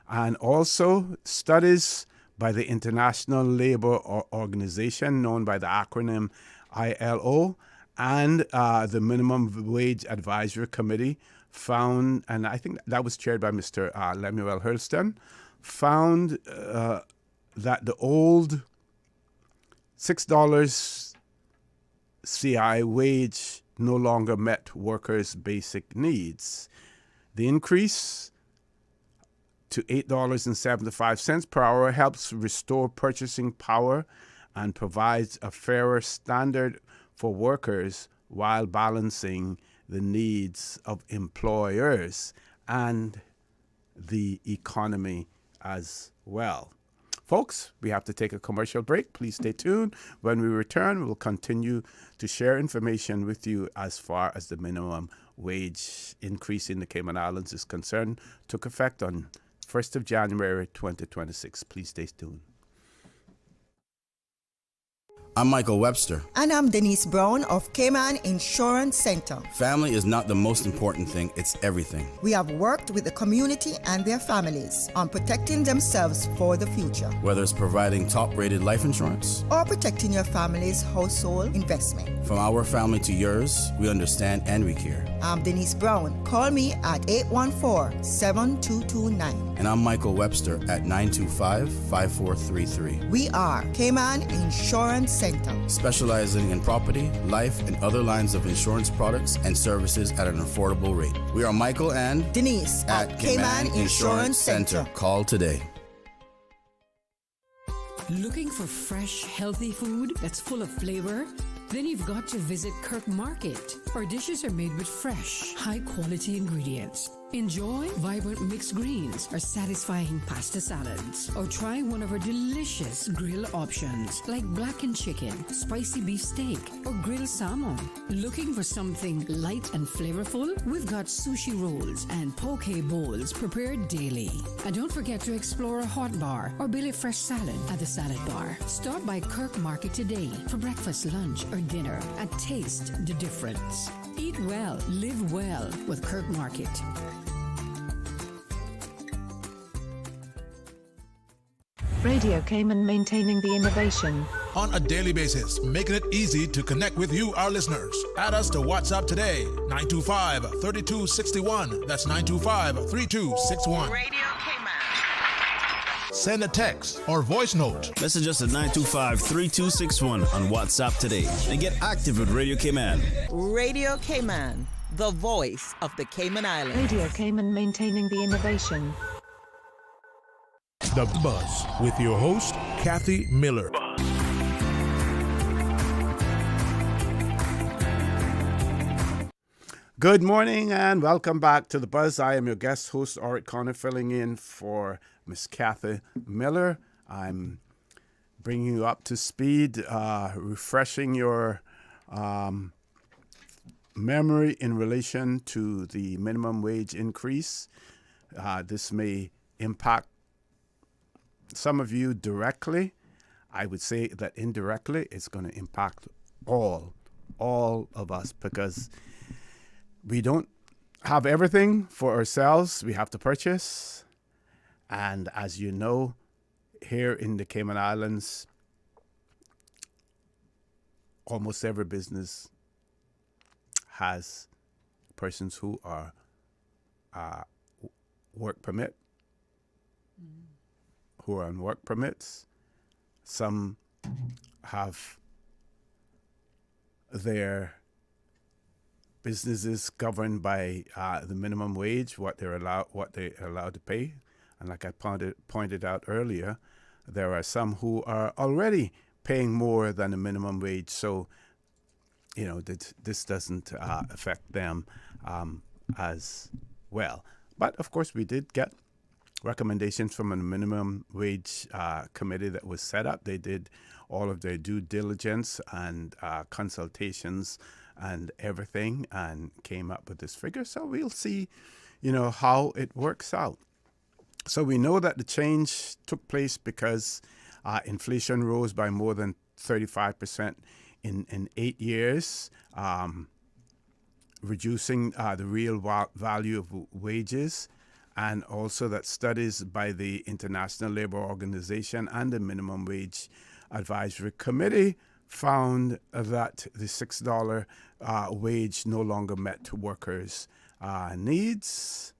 and also studies by the International Labour Organization, known by the acronym ILO, and the Minimum Wage Advisory Committee found, and I think that was chaired by Mr. Lemuel Hurlston, found that the old $6 CI wage no longer met workers' basic needs. The increase to $8.75 per hour helps restore purchasing power and provides a fairer standard for workers while balancing the needs of employers and the economy as well. Folks, we have to take a commercial break. Please stay tuned. When we return, we'll continue to share information with you as far as the minimum wage increase in the Cayman Islands is concerned. Took effect on 1st of January 2026. Please stay tuned. I'm Michael Webster. And I'm Denise Brown of Cayman Insurance Center. Family is not the most important thing, it's everything. We have worked with the community and their families on protecting themselves for the future. Whether it's providing top-rated life insurance or protecting your family's household investment. From our family to yours, we understand and we care. I'm Denise Brown. Call me at 814-7229. And I'm Michael Webster at 925-5433. We are Cayman Insurance Center. Specializing in property, life, and other lines of insurance products and services at an affordable rate. We are Michael and Denise at Cayman Insurance Center. Call today. Looking for fresh, healthy food that's full of flavor? Then you've got to visit Kirk Market. Our dishes are made with fresh, high-quality ingredients. Enjoy vibrant mixed greens or satisfying pasta salads. Or try one of our delicious grill options like blackened chicken, spicy beef steak, or grilled salmon. Looking for something light and flavorful? We've got sushi rolls and poke bowls prepared daily. And don't forget to explore a hot bar or Billy Fresh salad at the salad bar. Stop by Kirk Market today for breakfast, lunch, or dinner and taste the difference. Eat well, live well with Kirk Market. Radio Cayman, maintaining the innovation. On a daily basis, making it easy to connect with you, our listeners. Add us to WhatsApp today, 925-3261. That's 925-3261. Radio Cayman. Send a text or voice note. Message us at 925-3261 on WhatsApp today and get active with Radio Cayman. Radio Cayman, the voice of the Cayman Islands. Radio Cayman, maintaining the innovation. The Buzz with your host, Kathy Miller. Good morning and welcome back to The Buzz. I am your guest host, ORRETT Connor, filling in for Miss Kathy Miller. I'm bringing you up to speed, refreshing your memory in relation to the minimum wage increase. This may impact some of you directly. I would say that indirectly it's going to impact all of us, because we don't have everything for ourselves. We have to purchase. And as you know, here in the Cayman Islands, almost every business has persons who are work permit, who are on work permits. Some have their businesses governed by the minimum wage, what they're allowed to pay. And like I pointed out earlier, there are some who are already paying more than the minimum wage. So, this doesn't affect them as well. But of course, we did get recommendations from a minimum wage committee that was set up. They did all of their due diligence and consultations and everything and came up with this figure. So we'll see, how it works out. So we know that the change took place because inflation rose by more than 35% in 8 years, reducing the real value of wages, and also that studies by the International Labour Organization and the Minimum Wage Advisory Committee found that the $6 wage no longer met workers' needs.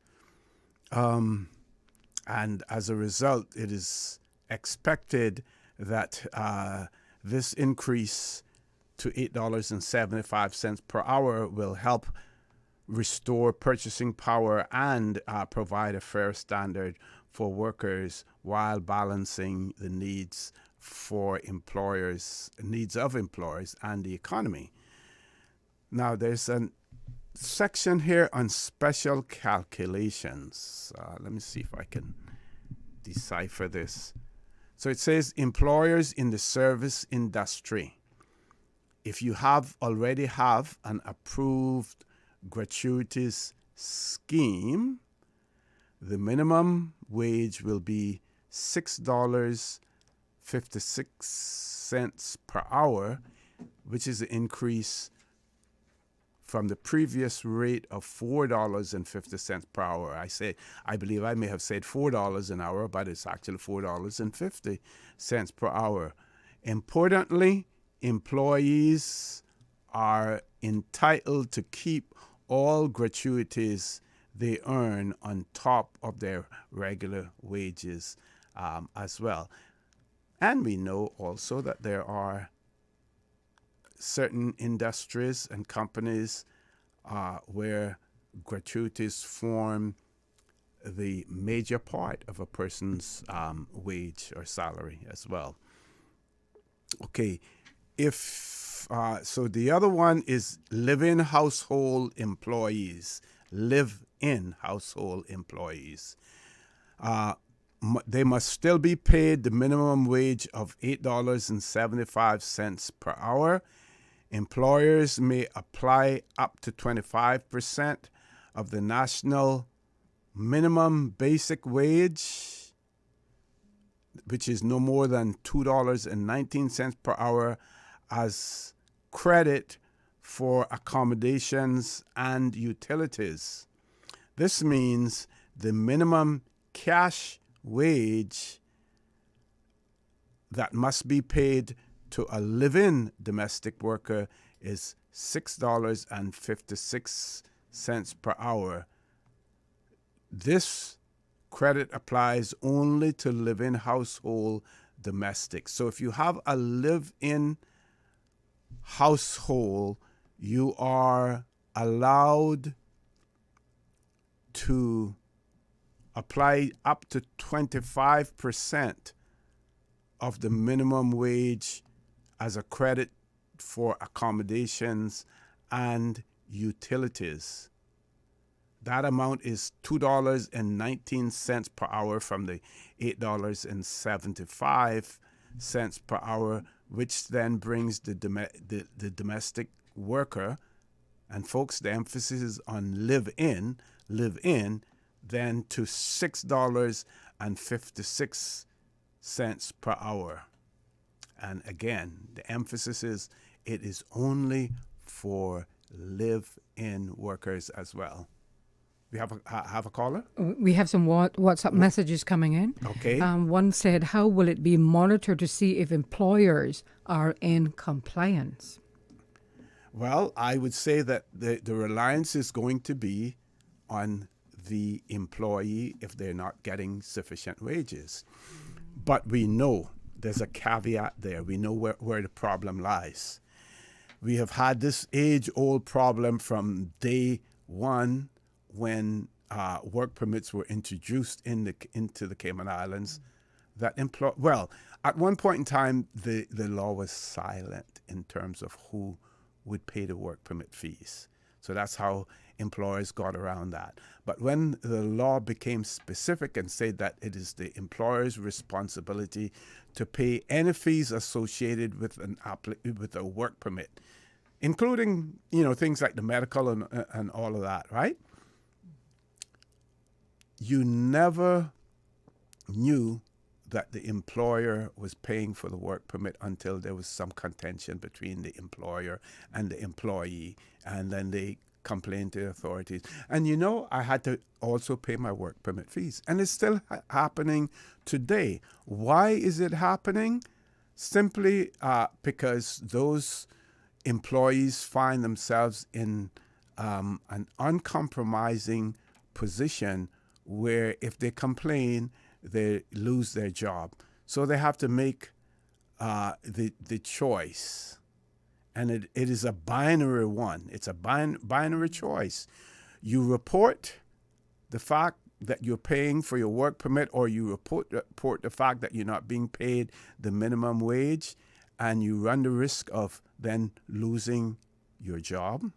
And as a result, it is expected that this increase to $8.75 per hour will help restore purchasing power and provide a fair standard for workers while balancing the needs of employers and the economy. Now, there's a section here on special calculations. Let me see if I can decipher this. So it says employers in the service industry. If you already have an approved gratuities scheme, the minimum wage will be $6.56 per hour, which is an increase from the previous rate of $4.50 per hour. I believe I may have said $4 an hour, but it's actually $4.50 per hour. Importantly, employees are entitled to keep all gratuities they earn on top of their regular wages as well. And we know also that there are certain industries and companies where gratuities form the major part of a person's wage or salary as well. Okay, so the other one is live-in household employees. Live-in household employees. They must still be paid the minimum wage of $8.75 per hour. Employers may apply up to 25% of the national minimum basic wage, which is no more than $2.19 per hour, as credit for accommodations and utilities. This means the minimum cash wage that must be paid to a live-in domestic worker is $6.56 per hour. This credit applies only to live-in household domestics. So if you have a live-in household, you are allowed to apply up to 25% of the minimum wage as a credit for accommodations and utilities. That amount is $2.19 per hour from the $8.75 per hour, which then brings the domestic worker, and folks, the emphasis is on live in, then to $6.56 per hour. And again, the emphasis is it is only for live-in workers as well. We have a caller? We have some WhatsApp messages coming in. Okay. One said, how will it be monitored to see if employers are in compliance? Well, I would say that the reliance is going to be on the employee if they're not getting sufficient wages. But we know there's a caveat there. We know where the problem lies. We have had this age-old problem from day one when work permits were introduced into the Cayman Islands. That at one point in time, the law was silent in terms of who would pay the work permit fees. So that's how employers got around that. But when the law became specific and said that it is the employer's responsibility to pay any fees associated with with a work permit, including things like the medical and all of that, right? You never knew that the employer was paying for the work permit until there was some contention between the employer and the employee, and then they complained to the authorities. And I had to also pay my work permit fees, and it's still happening today. Why is it happening? Simply because those employees find themselves in an uncompromising position where if they complain, they lose their job. So they have to make the choice. And it is a binary one. It's a binary choice. You report the fact that you're paying for your work permit, or you report the fact that you're not being paid the minimum wage, and you run the risk of then losing your job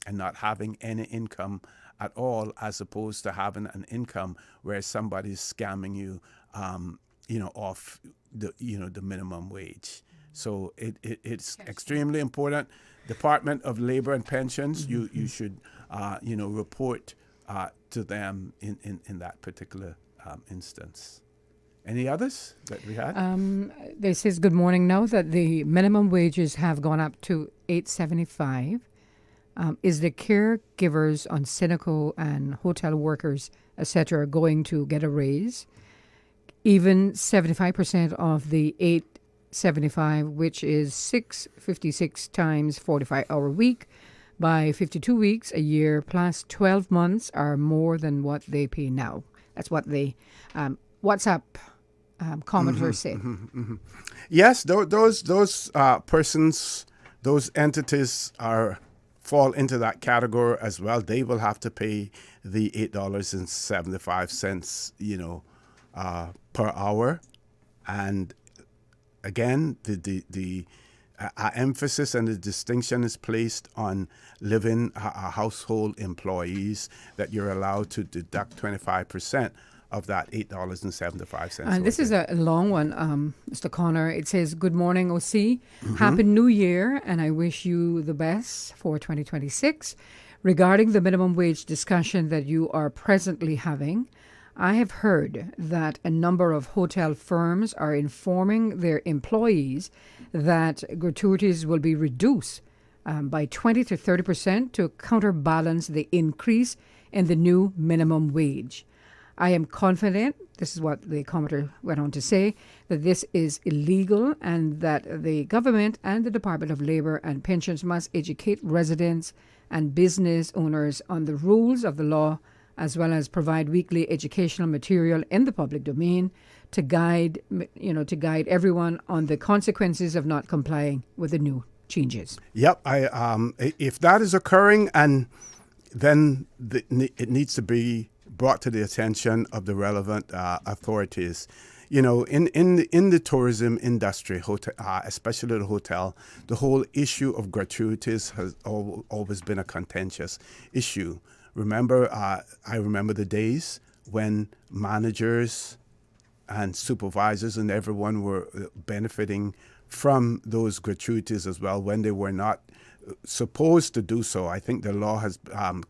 and not having any income at all, as opposed to having an income where somebody's scamming you, off the minimum wage. So it's extremely important. Department of Labor and Pensions, you should report to them in that particular instance. Any others that we had? This says, good morning. Now that the minimum wages have gone up to $8.75, is the caregivers on Seneco and hotel workers, etc., going to get a raise? Even 75% of the $8.75, which is $6.56 times 45-hour week, by 52 weeks a year plus 12 months are more than what they pay now. That's what the WhatsApp commenter said. Yes, those persons, those entities fall into that category as well. They will have to pay the $8.75, per hour. And again, the emphasis and the distinction is placed on living household employees, that you're allowed to deduct 25% of that $8.75. And this is a long one, Mr. Connor. It says, good morning, OC. Happy New Year, and I wish you the best for 2026. Regarding the minimum wage discussion that you are presently having, I have heard that a number of hotel firms are informing their employees that gratuities will be reduced by 20 to 30% to counterbalance the increase in the new minimum wage. I am confident, this is what the commenter went on to say, that this is illegal and that the government and the Department of Labor and Pensions must educate residents and business owners on the rules of the law, as well as provide weekly educational material in the public domain to guide everyone on the consequences of not complying with the new changes. Yep, if that is occurring, and then it needs to be brought to the attention of the relevant authorities. In the tourism industry, hotel, especially the hotel, the whole issue of gratuities has always been a contentious issue. I remember the days when managers and supervisors and everyone were benefiting from those gratuities as well, when they were not supposed to do so. I think the law has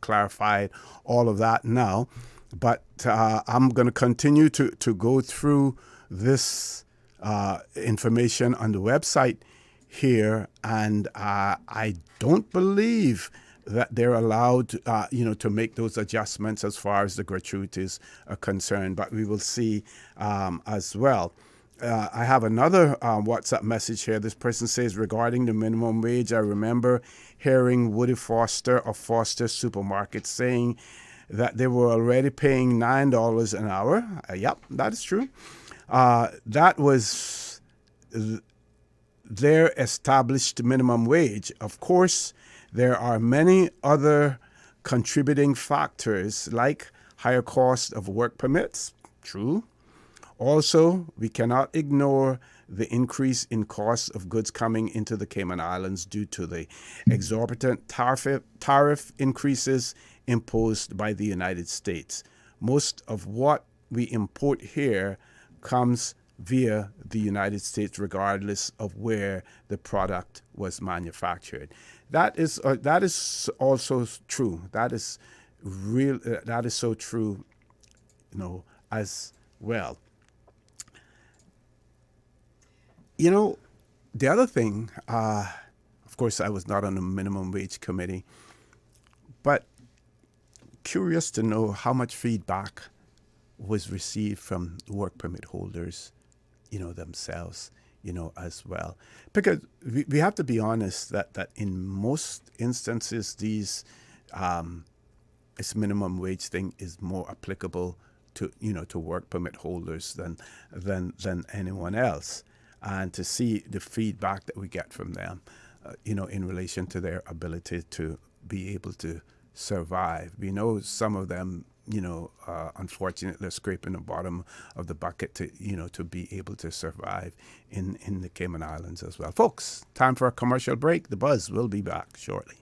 clarified all of that now. But I'm going to continue to go through this information on the website here, and I don't believe that they're allowed to make those adjustments as far as the gratuities are concerned. But we will see as well. I have another WhatsApp message here. This person says, regarding the minimum wage, I remember hearing Woody Foster of Foster Supermarket saying that they were already paying $9 an hour. Yep, that is true. That was their established minimum wage. Of course, there are many other contributing factors like higher cost of work permits. True. Also, we cannot ignore the increase in costs of goods coming into the Cayman Islands due to the exorbitant tariff increases imposed by the United States. Most of what we import here comes via the United States, regardless of where the product was manufactured. That is also true. That is real. That is so true, as well. The other thing, of course, I was not on the minimum wage committee, but curious to know how much feedback was received from work permit holders, themselves, as well. Because we have to be honest that in most instances, this minimum wage thing is more applicable to work permit holders than anyone else. And to see the feedback that we get from them, in relation to their ability to be able to survive. We know some of them, unfortunately, are scraping the bottom of the bucket to be able to survive in the Cayman Islands as well. Folks, time for a commercial break. The Buzz will be back shortly.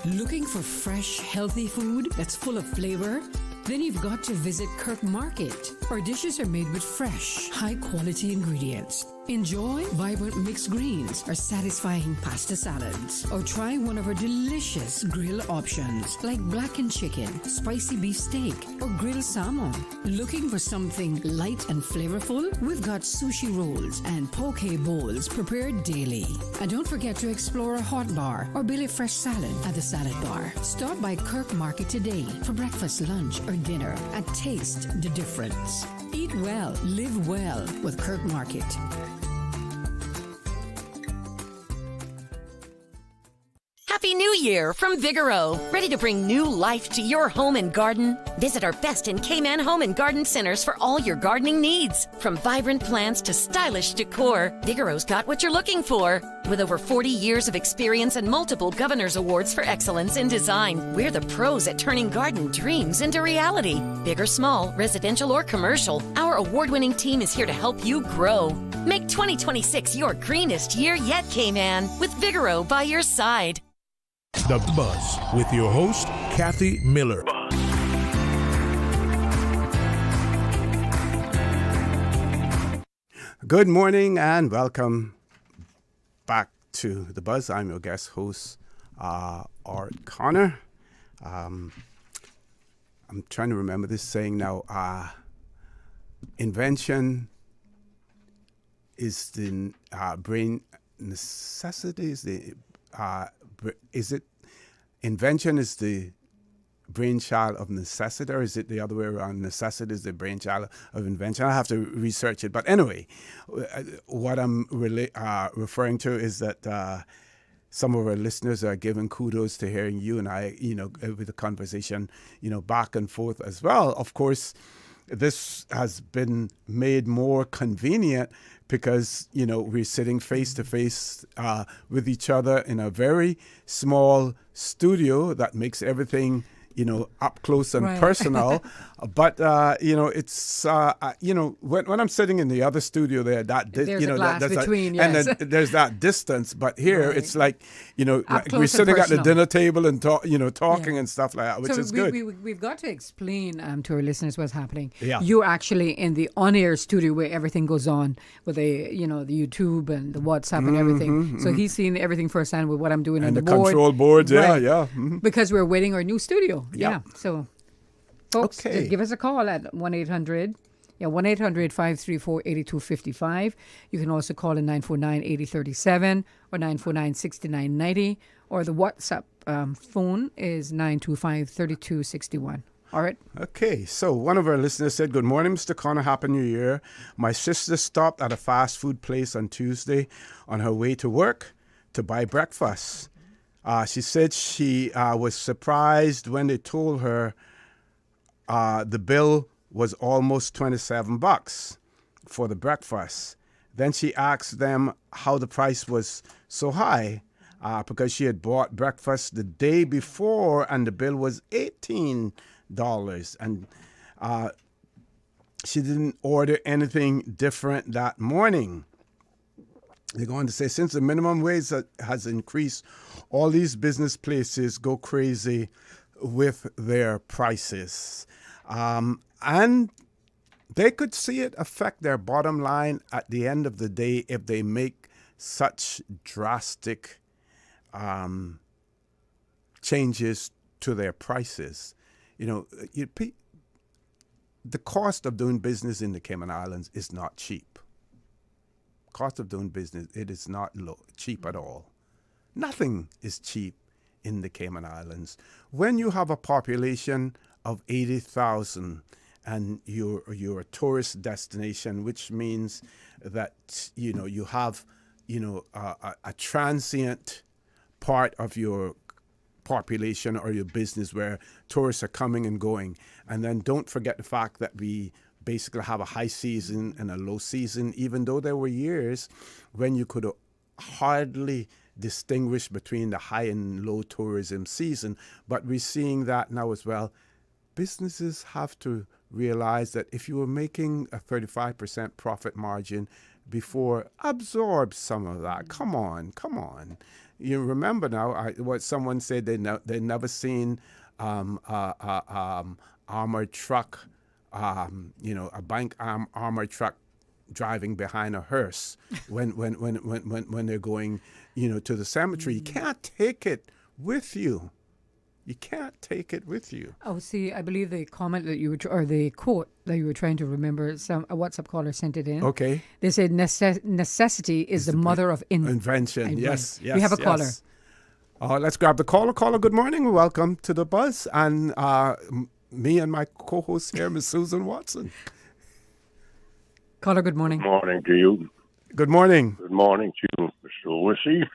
Looking for fresh, healthy food that's full of flavor? Then you've got to visit Kirk Market. Our dishes are made with fresh, high-quality ingredients. Enjoy vibrant mixed greens or satisfying pasta salads. Or try one of our delicious grill options like blackened chicken, spicy beef steak, or grilled salmon. Looking for something light and flavorful? We've got sushi rolls and poke bowls prepared daily. And don't forget to explore a hot bar or Billy Fresh salad at the salad bar. Stop by Kirk Market today for breakfast, lunch, or dinner and taste the difference. Eat well, live well with Kirk Market. Happy New Year from Vigoro. Ready to bring new life to your home and garden? Visit our best in Cayman Home and Garden Centers for all your gardening needs. From vibrant plants to stylish decor, Vigoro's got what you're looking for. With over 40 years of experience and multiple Governor's Awards for excellence in design, we're the pros at turning garden dreams into reality. Big or small, residential or commercial, our award-winning team is here to help you grow. Make 2026 your greenest year yet, Cayman, with Vigoro by your side. The Buzz with your host, Kathy Miller. Good morning and welcome back to The Buzz. I'm your guest host, Art Connor. I'm trying to remember this saying now. Invention is the brain necessity. Is it invention is the brainchild of necessity, or is it the other way around? Necessity is the brainchild of invention. I have to research it. But anyway, what I'm really referring to is that some of our listeners are giving kudos to hearing you and I, with the conversation, back and forth as well. Of course, this has been made more convenient because, we're sitting face to face with each other in a very small studio that makes everything, up close and personal. But, it's, when I'm sitting in the other studio there, there's a glass between, yes. And then there's that distance. But here it's like, like we're sitting at the dinner table and talking and stuff like that, which is good. We've got to explain to our listeners what's happening. Yeah. You're actually in the on-air studio where everything goes on with the YouTube and the WhatsApp and everything. So he's seeing everything firsthand with what I'm doing on the board. Control boards, right. yeah. Because we're waiting our new studio. Yeah. So, folks, just give us a call at 1-800-534-8255. You can also call in 949-8037 or 949-6990, or the WhatsApp phone is 925-3261. All right. Okay, so one of our listeners said, "Good morning, Mr. Connor. Happy New Year. My sister stopped at a fast food place on Tuesday on her way to work to buy breakfast. She said she was surprised when they told her the bill was almost $27 for the breakfast. Then she asked them how the price was so high because she had bought breakfast the day before and the bill was $18. And she didn't order anything different that morning. They're going to say, since the minimum wage has increased, all these business places go crazy with their prices. And they could see it affect their bottom line at the end of the day if they make such drastic changes to their prices. You know, the cost of doing business in the Cayman Islands is not cheap. Cost of doing business, it is not cheap at all. Nothing is cheap in the Cayman Islands. When you have a population of 80,000 and you're a tourist destination, which means that, you know, you have, you know, a transient part of your population or your business where tourists are coming and going. And then don't forget the fact that we basically have a high season and a low season, even though there were years when you could hardly distinguish between the high and low tourism season. But we're seeing that now as well. Businesses have to realize that if you were making a 35% profit margin before, absorb some of that. Come on. You remember now what someone said, they never seen armored truck, a bank armored truck driving behind a hearse when they're going, to the cemetery. You can't take it with you. You can't take it with you. Oh, see, I believe the comment that you were, or the quote that you were trying to remember, a WhatsApp caller sent it in. Okay. They said necessity is the mother of invention. Yes. We have a caller. Let's grab the caller. Caller, good morning. Welcome to the Buzz. And me and my co-host here, Miss Susan Watson. Caller, good morning. Good morning to you. Good morning. Good morning to you, Mr. Wissy.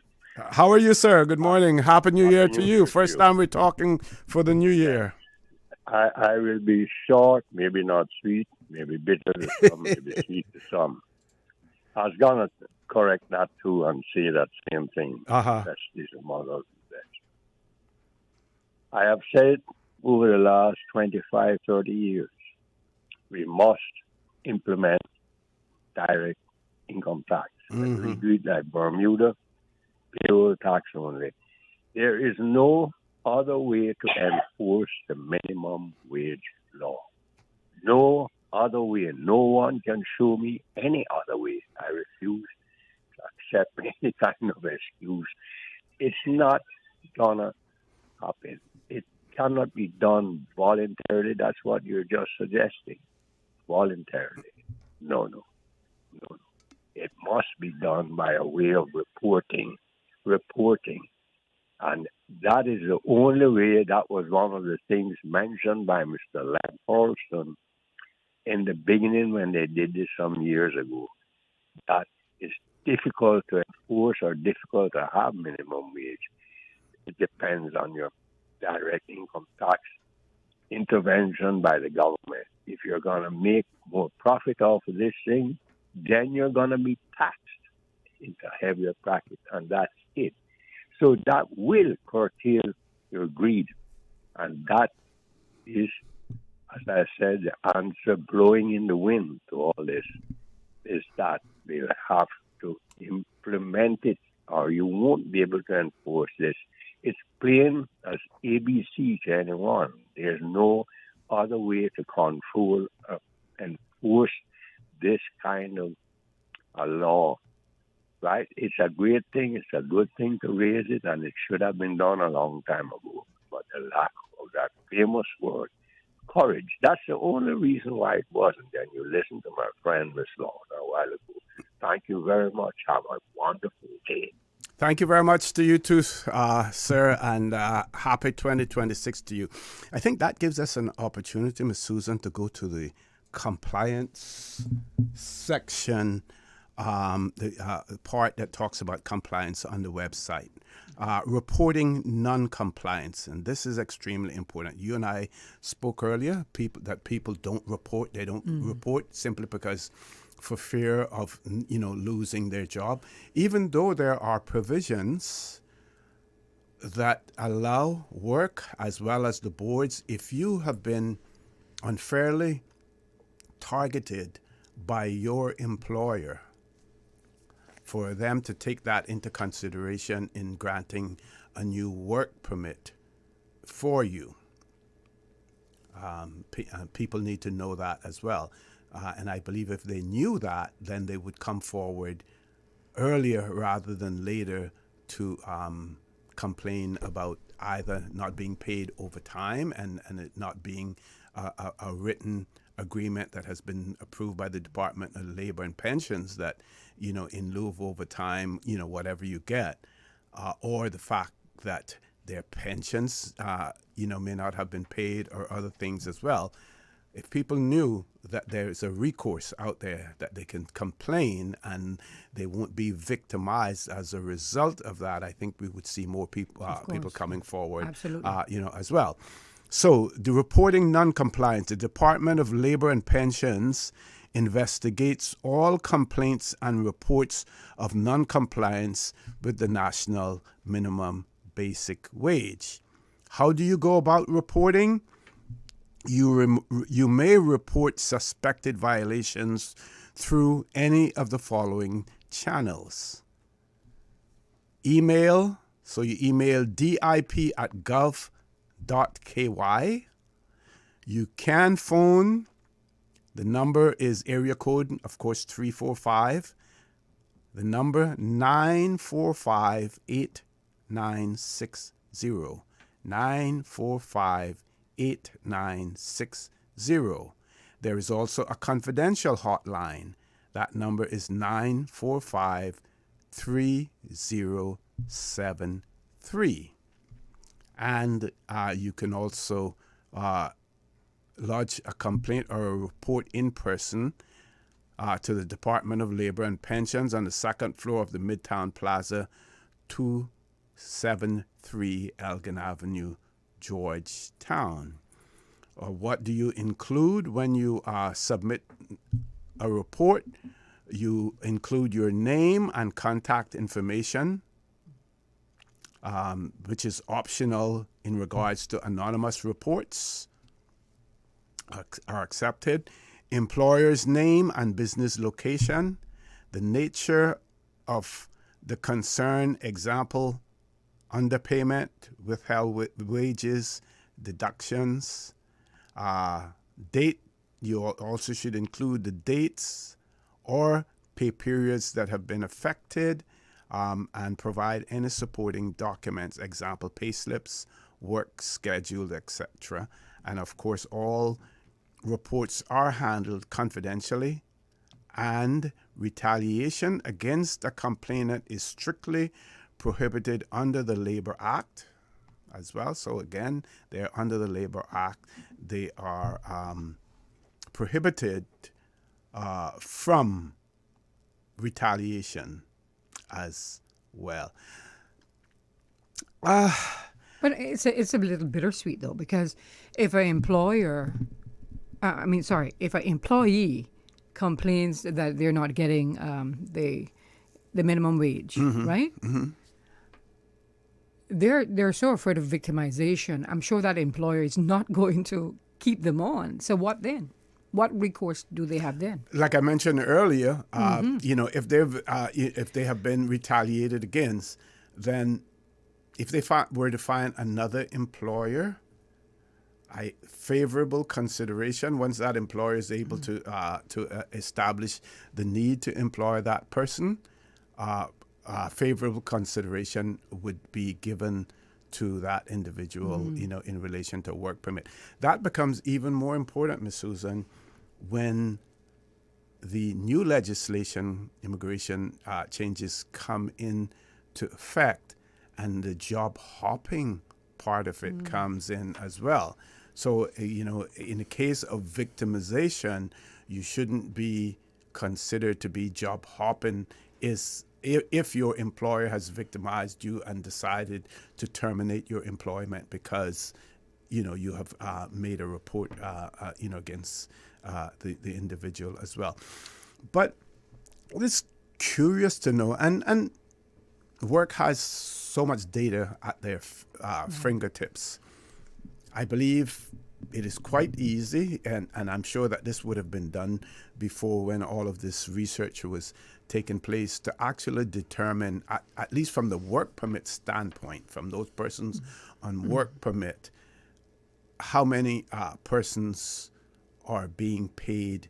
How are you, sir? Good morning. Happy New Year to you. First time we're talking for the new year. I will be short, maybe not sweet, maybe bitter to some, maybe sweet to some. I was going to correct that too and say that same thing. That's this model. I have said over the last 25, 30 years, we must implement direct income tax. Mm-hmm. We do it like Bermuda, payroll tax only. There is no other way to enforce the minimum wage law. No other way. No one can show me any other way. I refuse to accept any kind of excuse. It's not gonna happen. It cannot be done voluntarily. That's what you're just suggesting. Voluntarily. No. It must be done by a way of reporting. And that is the only way. That was one of the things mentioned by Mr. Len Paulson in the beginning when they did this some years ago. That is difficult to enforce or difficult to have minimum wage. It depends on your direct income tax intervention by the government. If you're going to make more profit off of this thing, then you're going to be taxed into heavier bracket, and that's it. So that will curtail your greed. And that is, as I said, the answer blowing in the wind to all this is that we'll have to implement it or you won't be able to enforce this. It's plain as ABC to anyone. There's no other way to control, enforce this kind of a law, right? It's a great thing. It's a good thing to raise it, and it should have been done a long time ago. But the lack of that famous word, courage, that's the only reason why it wasn't. And you listen to my friend, Miss Lord, a while ago. Thank you very much. Have a wonderful day. Thank you very much to you too, sir, and happy 2026 to you. I think that gives us an opportunity, Ms. Susan, to go to the compliance section, the part that talks about compliance on the website. Reporting non-compliance, and this is extremely important. You and I spoke earlier, people don't report. They don't report simply because for fear of, losing their job, even though there are provisions that allow work as well as the boards. If you have been unfairly targeted by your employer, for them to take that into consideration in granting a new work permit for you. People need to know that as well. And I believe if they knew that, then they would come forward earlier rather than later to complain about either not being paid overtime and it not being a written agreement that has been approved by the Department of Labor and Pensions that, in lieu of overtime, whatever you get, or the fact that their pensions, may not have been paid or other things as well. If people knew that there's a recourse out there that they can complain and they won't be victimized as a result of that, I think we would see more people coming forward, as well. So the reporting non-compliance, the Department of Labor and Pensions investigates all complaints and reports of non-compliance with the national minimum basic wage. How do you go about reporting? You may report suspected violations through any of the following channels. Email, so you email dip@gov.ky. You can phone. The number is area code, of course, 345. The number 945-8960. 945-8960. There is also a confidential hotline. That number is 945-3073. And you can also lodge a complaint or a report in person to the Department of Labor and Pensions on the second floor of the Midtown Plaza, 273 Elgin Avenue, Georgetown. What do you include when you submit a report? You include your name and contact information, which is optional in regards to anonymous reports are accepted. Employer's name and business location, the nature of the concern, example, underpayment, withheld wages, deductions, date. You also should include the dates or pay periods that have been affected, and provide any supporting documents, example, pay slips, work schedule, etc. And of course, all reports are handled confidentially, and retaliation against a complainant is strictly prohibited under the Labor Act as well. So again, they're under the Labor Act. They are prohibited from retaliation as well. But it's a little bittersweet though, because if an employee complains that they're not getting the minimum wage, right? Mm-hmm. They're so afraid of victimization. I'm sure that employer is not going to keep them on. So what then? What recourse do they have then? Like I mentioned earlier, if they have been retaliated against, then if they were to find another employer, favorable consideration, once that employer is able to establish the need to employ that person, favorable consideration would be given to that individual, in relation to work permit. That becomes even more important, Ms. Susan, when the new legislation, immigration changes come into effect, and the job hopping part of it comes in as well. So, in the case of victimization, you shouldn't be considered to be job hopping if your employer has victimized you and decided to terminate your employment because, you have made a report, against the individual as well. But it's curious to know, and work has so much data at their fingertips. I believe it is quite easy, and I'm sure that this would have been done before when all of this research was taking place, to actually determine, at least from the work permit standpoint, from those persons on work permit, how many persons are being paid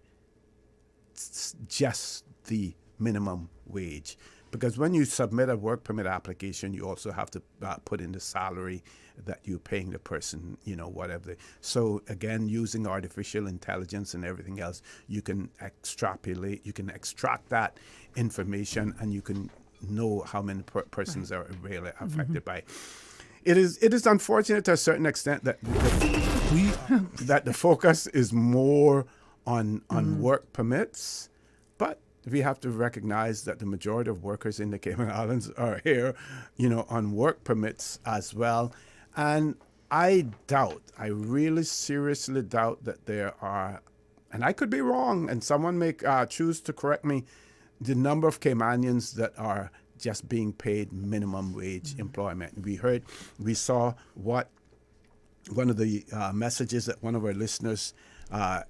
just the minimum wage. Because when you submit a work permit application, you also have to put in the salary that you're paying the person, whatever. So again, using artificial intelligence and everything else, you can extrapolate, you can extract that information, and you can know how many persons are really affected by it. It is unfortunate to a certain extent that that the focus is more on work permits, but we have to recognize that the majority of workers in the Cayman Islands are here, on work permits as well. And I really seriously doubt that there are, and I could be wrong, and someone may choose to correct me, the number of Caymanians that are just being paid minimum wage employment. We saw what one of the messages that one of our listeners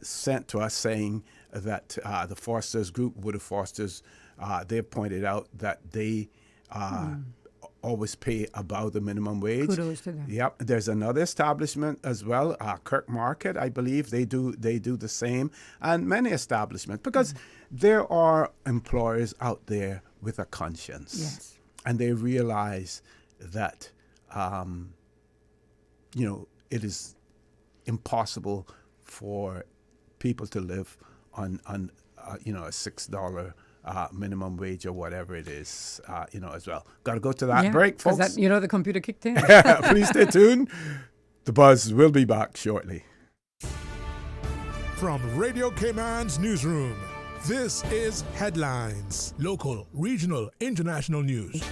sent to us, saying that the Forsters group, Woodard Forsters, they pointed out that they always pay above the minimum wage. Kudos to them. Yep. There's another establishment as well, Kirk Market, I believe they do the same, and many establishments, because there are employers out there with a conscience. Yes. And they realize that it is impossible for people to live on a $6 minimum wage or whatever it is, as well. Got to go to that break, folks. The computer kicked in. Please stay tuned. The Buzz will be back shortly. From Radio Cayman's newsroom, this is Headlines. Local, regional, international news.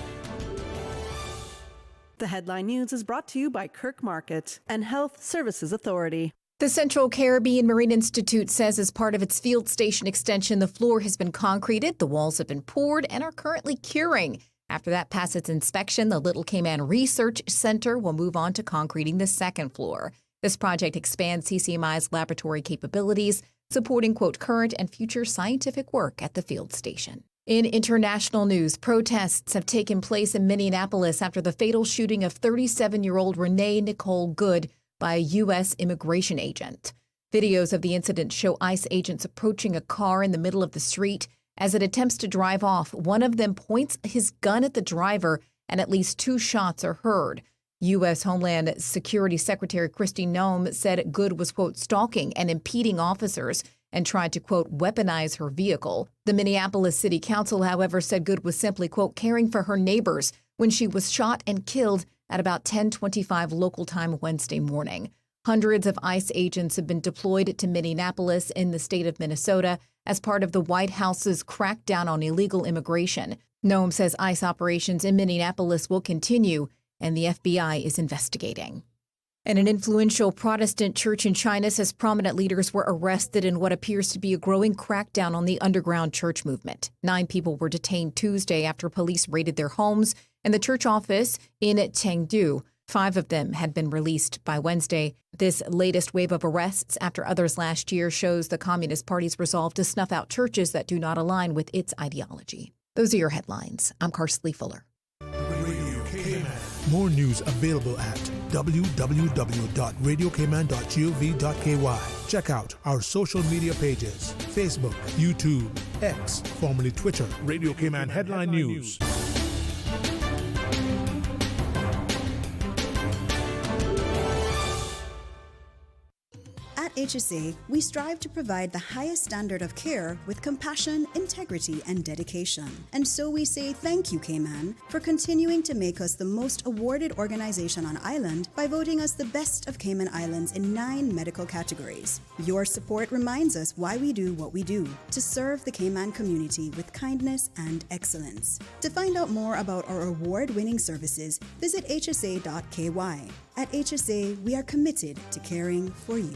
The Headline News is brought to you by Kirk Market and Health Services Authority. The Central Caribbean Marine Institute says as part of its field station extension, the floor has been concreted, the walls have been poured, and are currently curing. After that passes its inspection, the Little Cayman Research Center will move on to concreting the second floor. This project expands CCMI's laboratory capabilities, supporting, quote, current and future scientific work at the field station. In international news, protests have taken place in Minneapolis after the fatal shooting of 37-year-old Renee Nicole Good by a U.S. immigration agent. Videos of the incident show ICE agents approaching a car in the middle of the street. As it attempts to drive off, one of them points his gun at the driver, and at least 2 shots are heard. U.S. Homeland Security Secretary Kristi Noem said Good was, quote, stalking and impeding officers and tried to, quote, weaponize her vehicle. The Minneapolis City Council, however, said Good was simply, quote, caring for her neighbors when she was shot and killed at about 10:25 local time Wednesday morning. Hundreds of ICE agents have been deployed to Minneapolis in the state of Minnesota as part of the White House's crackdown on illegal immigration. Noem says ICE operations in Minneapolis will continue, and the FBI is investigating. And an influential Protestant church in China says prominent leaders were arrested in what appears to be a growing crackdown on the underground church movement. 9 people were detained Tuesday after police raided their homes and the church office in Chengdu. 5 of them had been released by Wednesday. This latest wave of arrests after others last year shows the Communist Party's resolve to snuff out churches that do not align with its ideology. Those are your headlines. I'm Karsley Fuller. Radio Cayman. More news available at www.radiocayman.gov.ky. Check out our social media pages: Facebook, YouTube, X, formerly Twitter, Radio Cayman Headline News. At HSA, we strive to provide the highest standard of care with compassion, integrity, and dedication. And so we say thank you, Cayman, for continuing to make us the most awarded organization on island by voting us the best of Cayman Islands in 9 medical categories. Your support reminds us why we do what we do, to serve the Cayman community with kindness and excellence. To find out more about our award-winning services, visit hsa.ky. At HSA, we are committed to caring for you.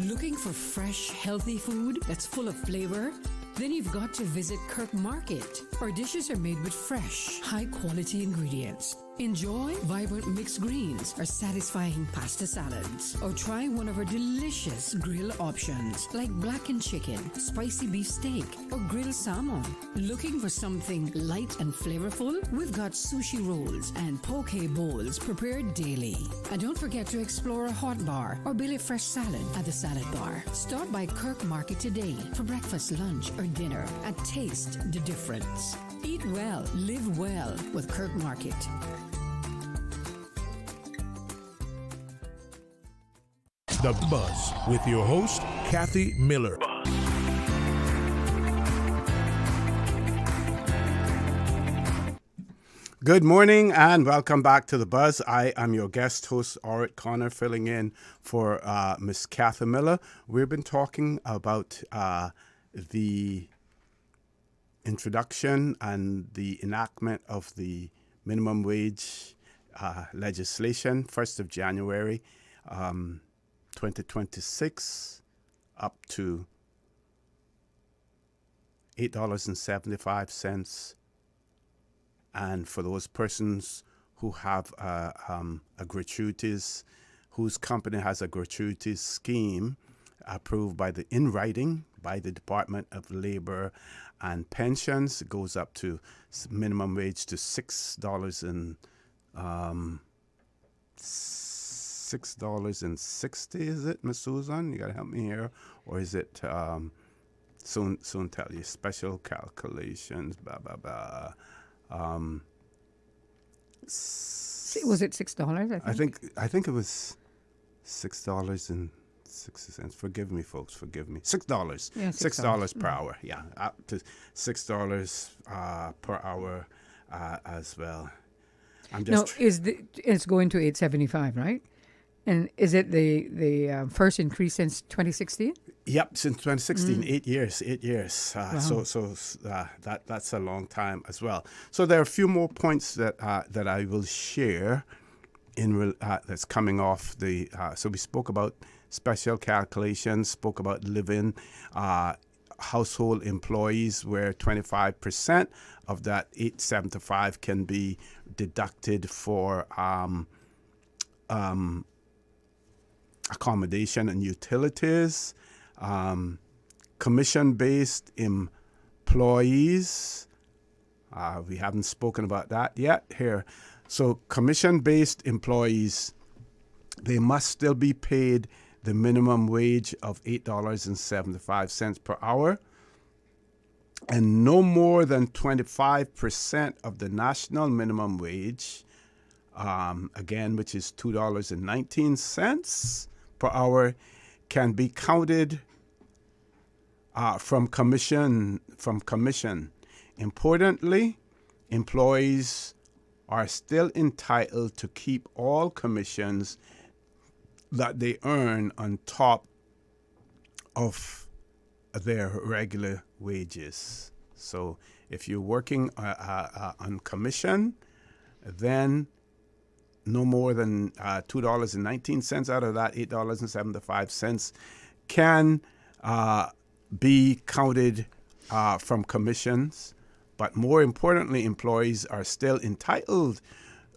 Looking for fresh, healthy food that's full of flavor? Then you've got to visit Kirk Market. Our dishes are made with fresh, high-quality ingredients. Enjoy vibrant mixed greens or satisfying pasta salads. Or try one of our delicious grill options like blackened chicken, spicy beef steak, or grilled salmon. Looking for something light and flavorful? We've got sushi rolls and poke bowls prepared daily. And don't forget to explore a hot bar or Billy Fresh salad at the salad bar. Stop by Kirk Market today for breakfast, lunch, or dinner and taste the difference. Eat well, live well with Kirk Market. The Buzz with your host, Kathy Miller. Good morning and welcome back to The Buzz. I am your guest host, ORRETT Connor, filling in for Miss Kathy Miller. We've been talking about the introduction and the enactment of the minimum wage legislation, 1st of January 2026, up to $8.75. And for those persons who have a gratuities, whose company has a gratuities scheme approved by in writing by the Department of Labor and Pensions, it goes up to minimum wage to $6.60, is it, Ms. Susan? You got to help me here. Or is it, soon tell you, special calculations, blah, blah, blah. Was it $6? I think it was $6.60. Forgive me, folks. Forgive me. $6. Yeah, $6 per hour. Yeah, up to $6 per hour as well. I'm just. No, it's going to $8.75, right? And is it the first increase since 2016? Yep, since 2016, 8 years. Wow. So that's a long time as well. So there are a few more points that I will share that's coming off the. So we spoke about special calculations, spoke about living household employees, where 25% of that $8.75 can be deducted for accommodation and utilities. Commission-based employees, we haven't spoken about that yet here. So commission-based employees, they must still be paid the minimum wage of $8.75 per hour, and no more than 25% of the national minimum wage, again, which is $2.19 per hour, can be counted from commission. Importantly, employees are still entitled to keep all commissions that they earn on top of their regular wages. So if you're working on commission, then no more than $2.19 out of that $8.75 can be counted from commissions. But more importantly, employees are still entitled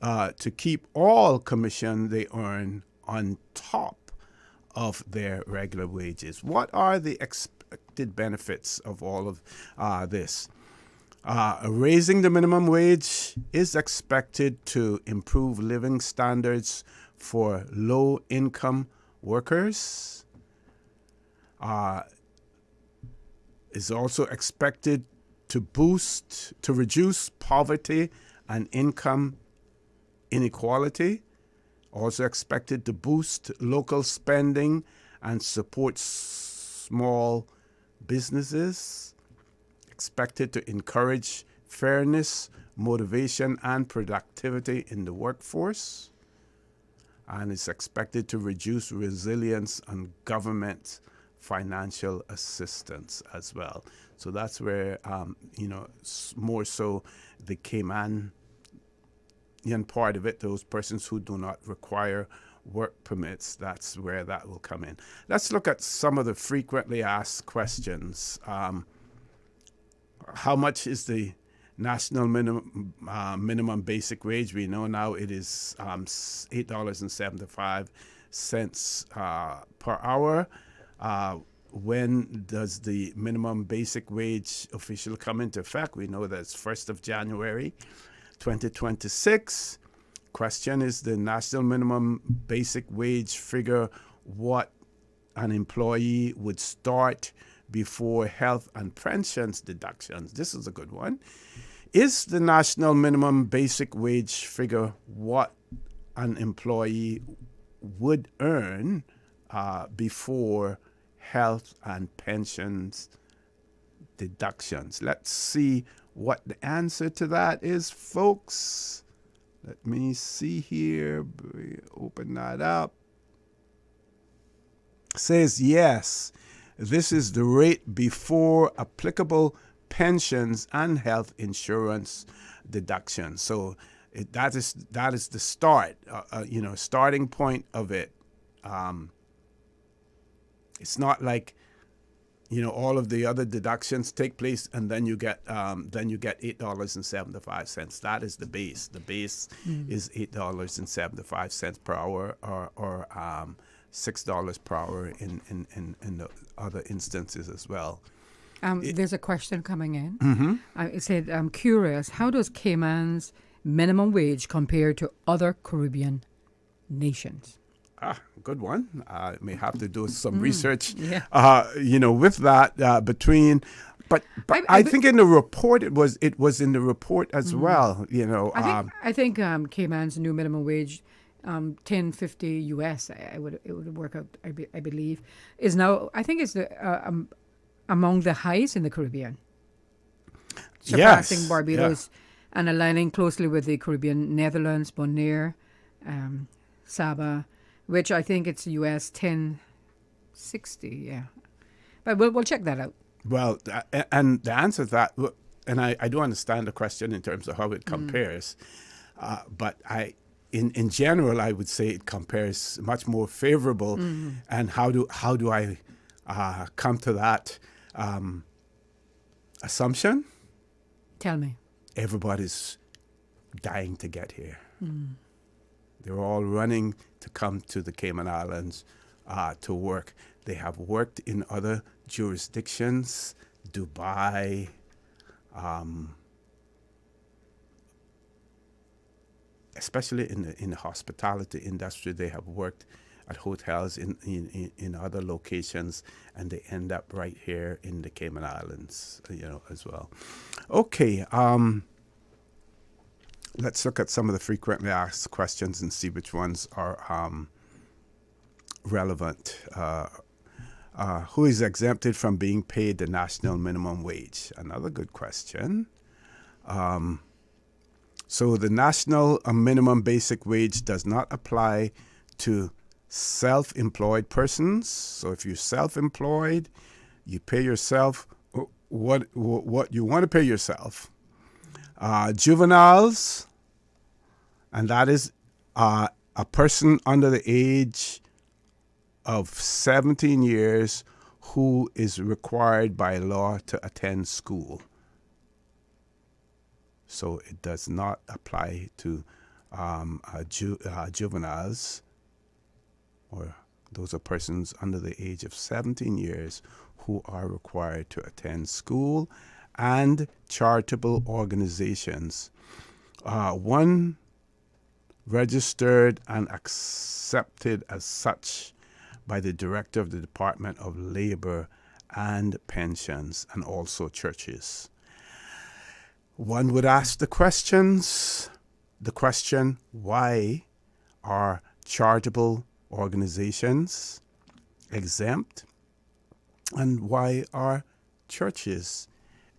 to keep all commission they earn on top of their regular wages. What are the expected benefits of all of this? Raising the minimum wage is expected to improve living standards for low-income workers. Is also expected to reduce poverty and income inequality. Also expected to boost local spending and support small businesses. Expected to encourage fairness, motivation, and productivity in the workforce. And it's expected to reduce resilience on government financial assistance as well. So that's where, more so the Caymanian part of it, those persons who do not require work permits, that's where that will come in. Let's look at some of the frequently asked questions. How much is the national minimum basic wage? We know now it is $8.75 per hour. When does the minimum basic wage officially come into effect? We know that it's 1st of January 2026. Question is the national minimum basic wage figure what an employee would start before health and pensions deductions? This is a good one. Is the national minimum basic wage figure what an employee would earn before health and pensions deductions? Let's see what the answer to that is, folks. Let me see here. Open that up. Says yes. This is the rate before applicable pensions and health insurance deductions. So that is the start. Starting point of it. It's not like all of the other deductions take place and then you get $8.75. That is the base. The base is $8.75 per hour or $6 per hour in the other instances as well. There's a question coming in. Mm-hmm. It said, I'm curious, how does Cayman's minimum wage compare to other Caribbean nations? Good one. I may have to do some research, yeah. With that between. But I think in the report it was in the report as well. I think Cayman's new minimum wage, $10.50 US. It would work out. I believe is now. I think it's among the highest in the Caribbean, surpassing Barbados and aligning closely with the Caribbean Netherlands, Bonaire, Saba, which I think it's US $10.60. Yeah, but we'll check that out. Well, and the answer to that, and I do understand the question in terms of how it compares, but in general, I would say it compares much more favorable. And how do I come to that assumption? Tell me. Everybody's dying to get here. They're all running to come to the Cayman Islands to work. They have worked in other jurisdictions, Dubai, especially in the hospitality industry. They have worked at hotels in other locations, and they end up right here in the Cayman Islands, as well. Okay, let's look at some of the frequently asked questions and see which ones are relevant. Who is exempted from being paid the national minimum wage? Another good question. So the national minimum basic wage does not apply to self-employed persons. So if you're self-employed, you pay yourself what you want to pay yourself. Juveniles, and that is a person under the age of 17 years who is required by law to attend school. So it does not apply to juveniles, or those are persons under the age of 17 years who are required to attend school, and charitable organizations. One registered and accepted as such by the Director of the Department of Labor and Pensions, and also churches. One would ask the question, why are charitable organizations exempt, and why are churches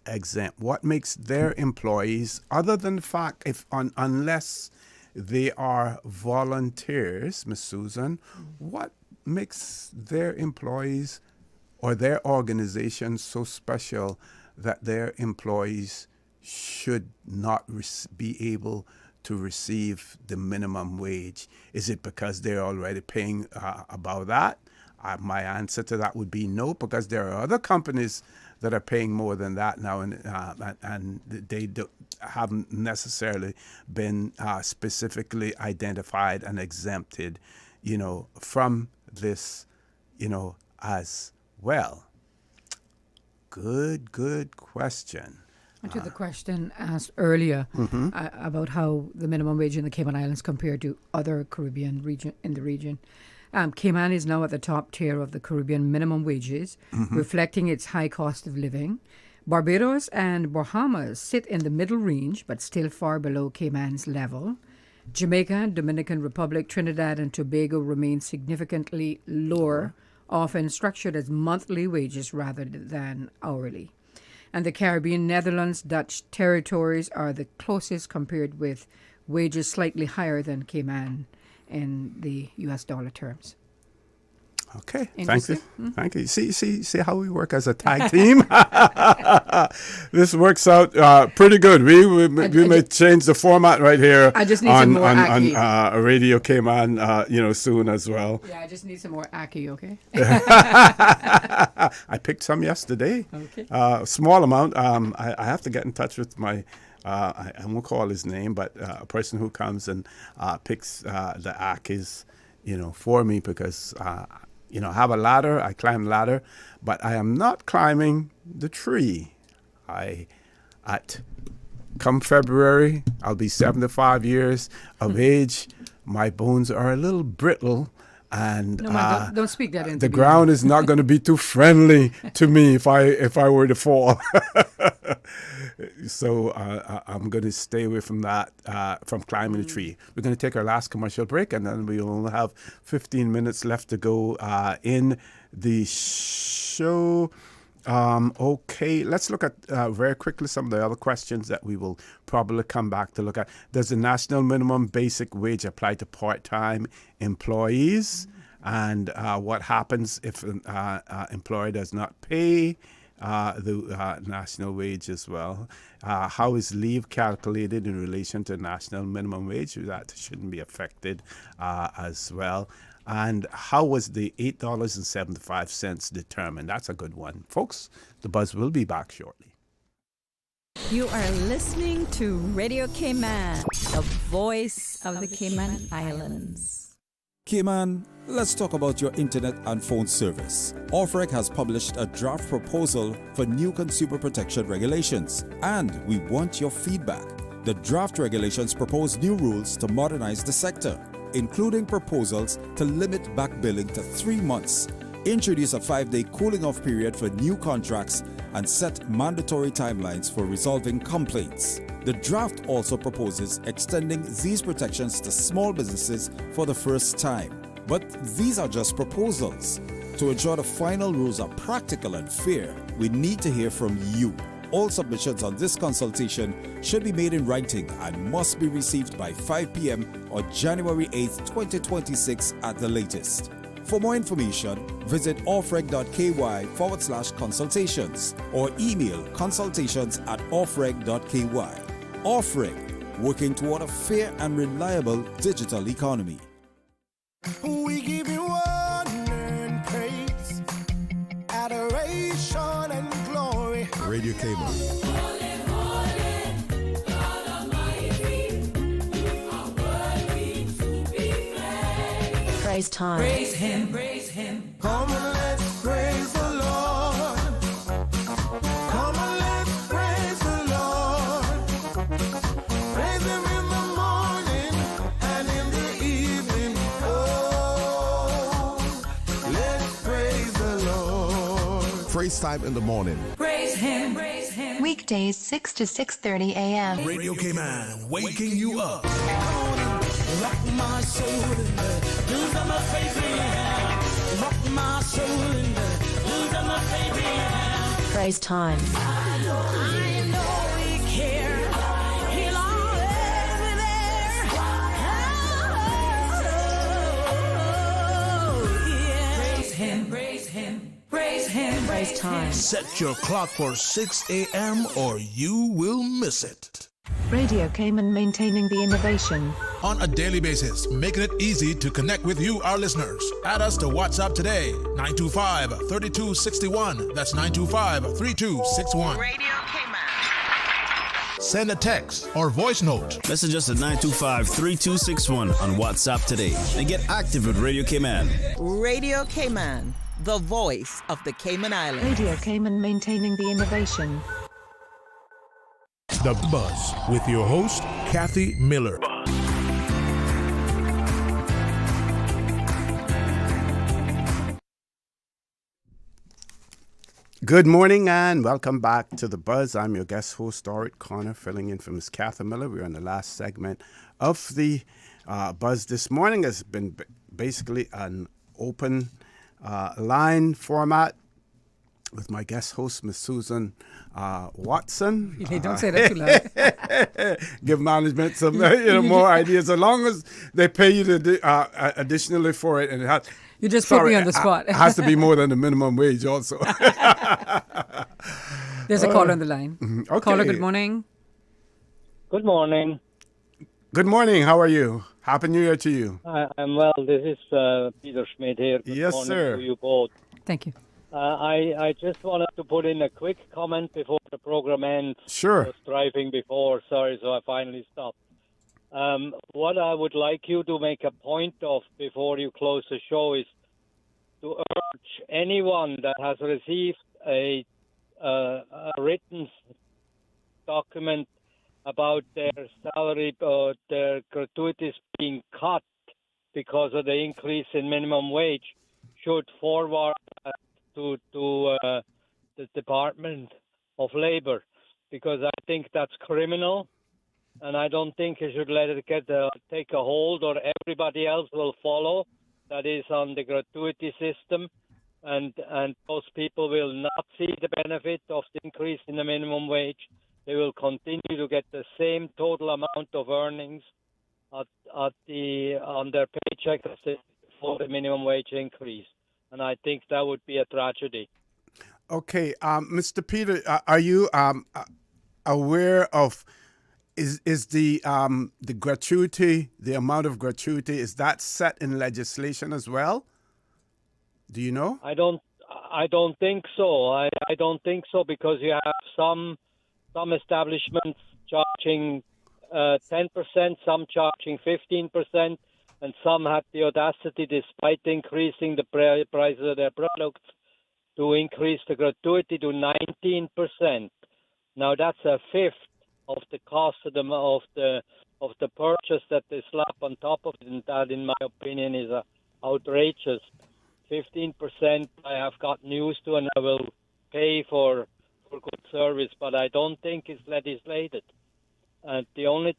exempt? What makes their employees, other than the fact unless they are volunteers, Ms. Susan, what makes their employees or their organizations so special that their employees should not be able to receive the minimum wage? Is it because they're already paying above that? My answer to that would be no, because there are other companies that are paying more than that now, and they haven't necessarily been specifically identified and exempted, from this, as well. Good question. And to the question asked earlier about how the minimum wage in the Cayman Islands compared to other Caribbean region in the region. Cayman is now at the top tier of the Caribbean minimum wages, reflecting its high cost of living. Barbados and Bahamas sit in the middle range, but still far below Cayman's level. Jamaica, Dominican Republic, Trinidad, and Tobago remain significantly lower, often structured as monthly wages rather than hourly. And the Caribbean, Netherlands, Dutch territories are the closest, compared with wages slightly higher than Cayman in the U.S. dollar terms. Okay, thank you. Thank you. See how we work as a tag team? This works out pretty good. We may change the format right here. I just need some more Aki. On Radio Cayman, soon as well. Yeah, I just need some more Aki, okay? I picked some yesterday. Okay. Small amount. I have to get in touch with my, I won't call his name, but a person who comes and picks the Akis, for me, because I have a ladder. I climb the ladder, but I am not climbing the tree. Come February, I'll be 75 years of age. My bones are a little brittle, and don't speak that into the ground is not going to be too friendly to me if I were to fall. So I'm going to stay away from that, from climbing the tree. We're going to take our last commercial break, and then we only have 15 minutes left to go in the show. Okay, let's look at very quickly some of the other questions that we will probably come back to look at. Does the national minimum basic wage apply to part-time employees? And what happens if an employer does not pay the national wage as well? How is leave calculated in relation to national minimum wage? That shouldn't be affected as well. And how was the $8.75 determined? That's a good one. Folks, the Buzz will be back shortly. You are listening to Radio Cayman, the voice of the Cayman Islands. Cayman, let's talk about your internet and phone service. ORRETT has published a draft proposal for new consumer protection regulations, and we want your feedback. The draft regulations propose new rules to modernize the sector, including proposals to limit back billing to 3 months, introduce a 5-day cooling off period for new contracts, and set mandatory timelines for resolving complaints. The draft also proposes extending these protections to small businesses for the first time. But these are just proposals. To ensure the final rules are practical and fair, we need to hear from you. All submissions on this consultation should be made in writing and must be received by 5 p.m. on January 8, 2026 at the latest. For more information, visit orreg.ky/consultations or email consultations@orreg.ky. ORRETT, working toward a fair and reliable digital economy. We give you honor and praise, adoration and glory. Radio Cayman. Praise time. Praise Him, praise Him. Come and let's praise the Lord. Come and let's praise the Lord. Praise Him in the morning and in the evening. Oh, let's praise the Lord. Praise time in the morning. Praise Him, praise Him. Weekdays 6 to 6:30 a.m. Radio Cayman, waking you up. Rock my soul in the blues of my favorite. Rock my soul in the blues of my favorite. Praise time. I know He cares. He'll always be there. Oh, yeah. Praise Him, praise Him, praise Him. Praise time. Set your clock for 6 a.m. or you will miss it. Radio Cayman maintaining the innovation. On a daily basis, making it easy to connect with you, our listeners. Add us to WhatsApp today, 925-3261. That's 925-3261. Radio Cayman. Send a text or voice note. Message us at 925-3261 on WhatsApp today and get active with Radio Cayman. Radio Cayman, the voice of the Cayman Islands. Radio Cayman maintaining the innovation. The Buzz with your host, Kathy Miller. Good morning and welcome back to The Buzz. I'm your guest host, ORRETT Connor, filling in for Ms. Kathy Miller. We're on the last segment of the Buzz this morning. It's been basically an open line format with my guest host, Ms. Susan Watson. Don't say that too loud. Give management some more ideas, as long as they pay you additionally for it. And it has, you just put me on the spot. It has to be more than the minimum wage also. There's a caller on the line. Okay. Caller, good morning. Good morning. Good morning. How are you? Happy New Year to you. I'm well. This is Peter Schmidt here. Good Yes, morning sir. to you both. Thank you. I just wanted to put in a quick comment before the program ends. Sure. I was driving before, sorry, so I finally stopped. What I would like you to make a point of before you close the show is to urge anyone that has received a written document about their salary or their gratuities being cut because of the increase in minimum wage should forward that to the Department of Labor, because I think that's criminal, and I don't think you should let it take a hold, or everybody else will follow that is on the gratuity system, and those people will not see the benefit of the increase in the minimum wage. They will continue to get the same total amount of earnings on their paycheck as for the minimum wage increase. And I think that would be a tragedy. Okay, Mr. Peter, are you aware of is the gratuity, the amount of gratuity, is that set in legislation as well? Do you know? I don't think so. I don't think so, because you have some establishments charging 10%, some charging 15%. And some had the audacity, despite increasing the prices of their products, to increase the gratuity to 19%. Now that's a fifth of the cost of the purchase that they slap on top of it, and that, in my opinion, is outrageous. 15% I have got used to, and I will pay for good service, but I don't think it's legislated. And the only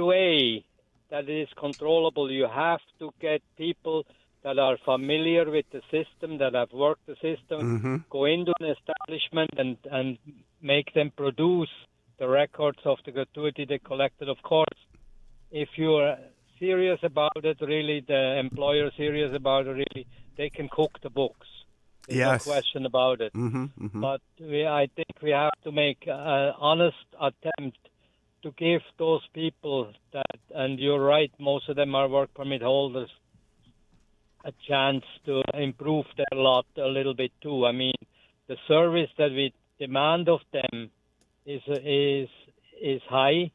way that it is controllable, you have to get people that are familiar with the system, that have worked the system, go into an establishment and make them produce the records of the gratuity they collected. Of course, if you're serious about it, really, the employer serious about it, really, they can cook the books. There's no question about it. But I think we have to make an honest attempt to give those people that, and you're right, most of them are work permit holders, a chance to improve their lot a little bit too. I mean, the service that we demand of them is high,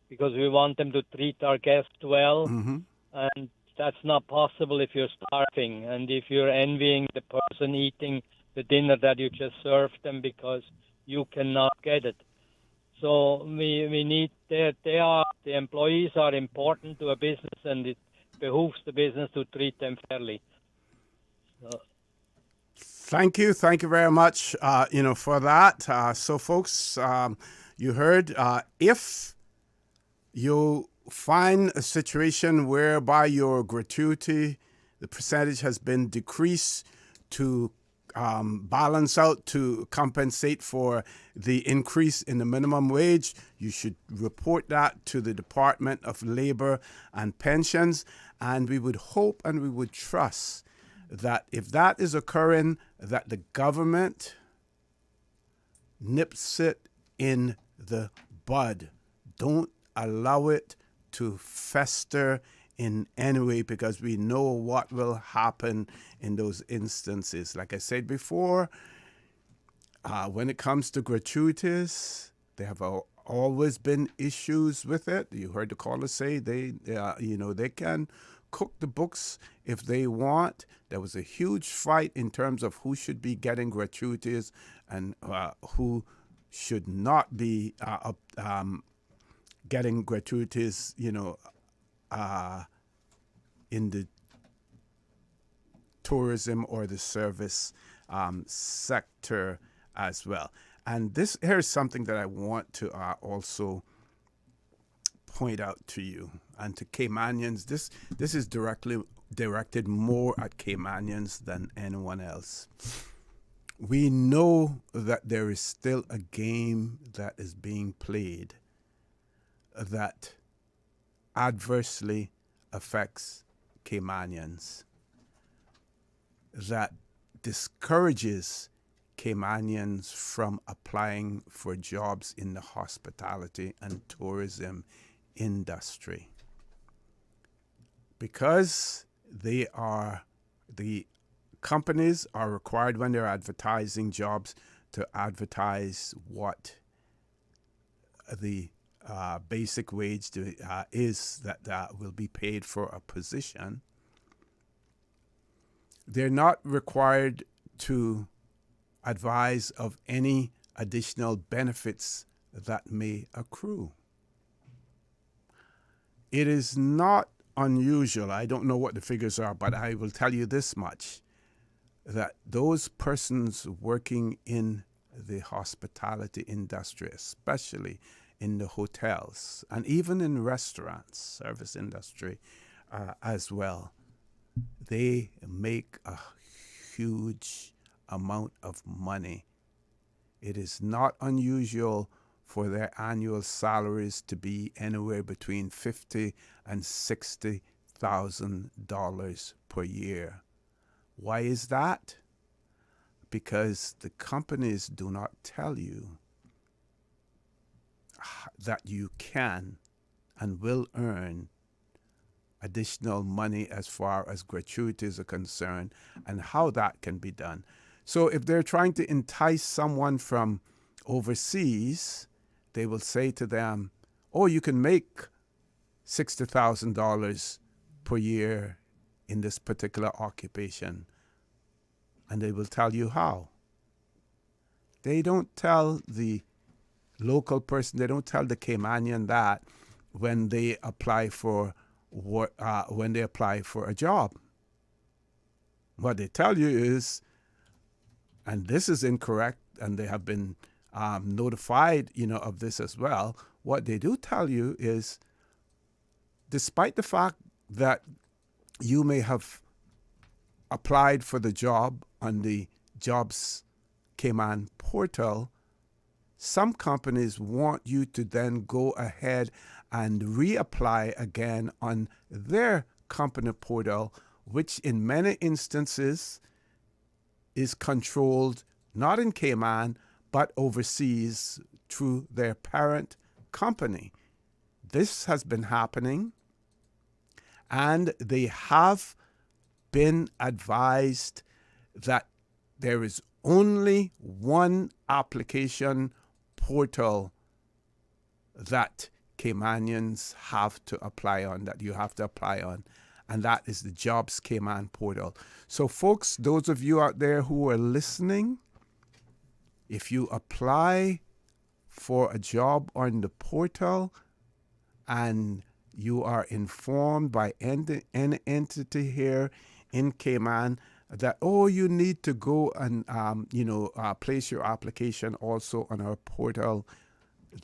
because we want them to treat our guests well, and that's not possible if you're starving and if you're envying the person eating the dinner that you just served them because you cannot get it. So we need the employees are important to a business, and it behooves the business to treat them fairly. So. Thank you very much. For that. So, folks, you heard. If you find a situation whereby your gratuity, the percentage has been decreased to balance out, to compensate for the increase in the minimum wage, you should report that to the Department of Labor and Pensions. And we would hope and we would trust that if that is occurring, that the government nips it in the bud. Don't allow it to fester in any way, because we know what will happen in those instances. Like I said before, when it comes to gratuities, there have always been issues with it. You heard the caller say they can cook the books if they want. There was a huge fight in terms of who should be getting gratuities and who should not be getting gratuities, in the tourism or the service sector as well. And here's something that I want to also point out to you and to Caymanians. This is directed more at Caymanians than anyone else. We know that there is still a game that is being played that adversely affects Caymanians, that discourages Caymanians from applying for jobs in the hospitality and tourism industry, because the companies are required, when they're advertising jobs, to advertise what the basic wage is that will be paid for a position. They're not required to advise of any additional benefits that may accrue. It is not unusual, I don't know what the figures are, but I will tell you this much, that those persons working in the hospitality industry, especially in the hotels and even in restaurants, service industry as well, they make a huge amount of money. It is not unusual for their annual salaries to be anywhere between $50,000 and $60,000 per year. Why is that? Because the companies do not tell you that you can and will earn additional money as far as gratuities are concerned and how that can be done. So if they're trying to entice someone from overseas, they will say to them, oh, you can make $60,000 per year in this particular occupation. And they will tell you how. They don't tell the local person, they don't tell the Caymanian that when they apply for a job. What they tell you is, and this is incorrect, and they have been notified, of this as well. What they do tell you is, despite the fact that you may have applied for the job on the Jobs Cayman portal, some companies want you to then go ahead and reapply again on their company portal, which in many instances is controlled not in Cayman, but overseas through their parent company. This has been happening, and they have been advised that there is only one application portal that Caymanians have to apply on, that you have to apply on, and that is the Jobs Cayman portal. So folks, those of you out there who are listening, if you apply for a job on the portal and you are informed by an entity here in Cayman that, you need to go and, place your application also on our portal,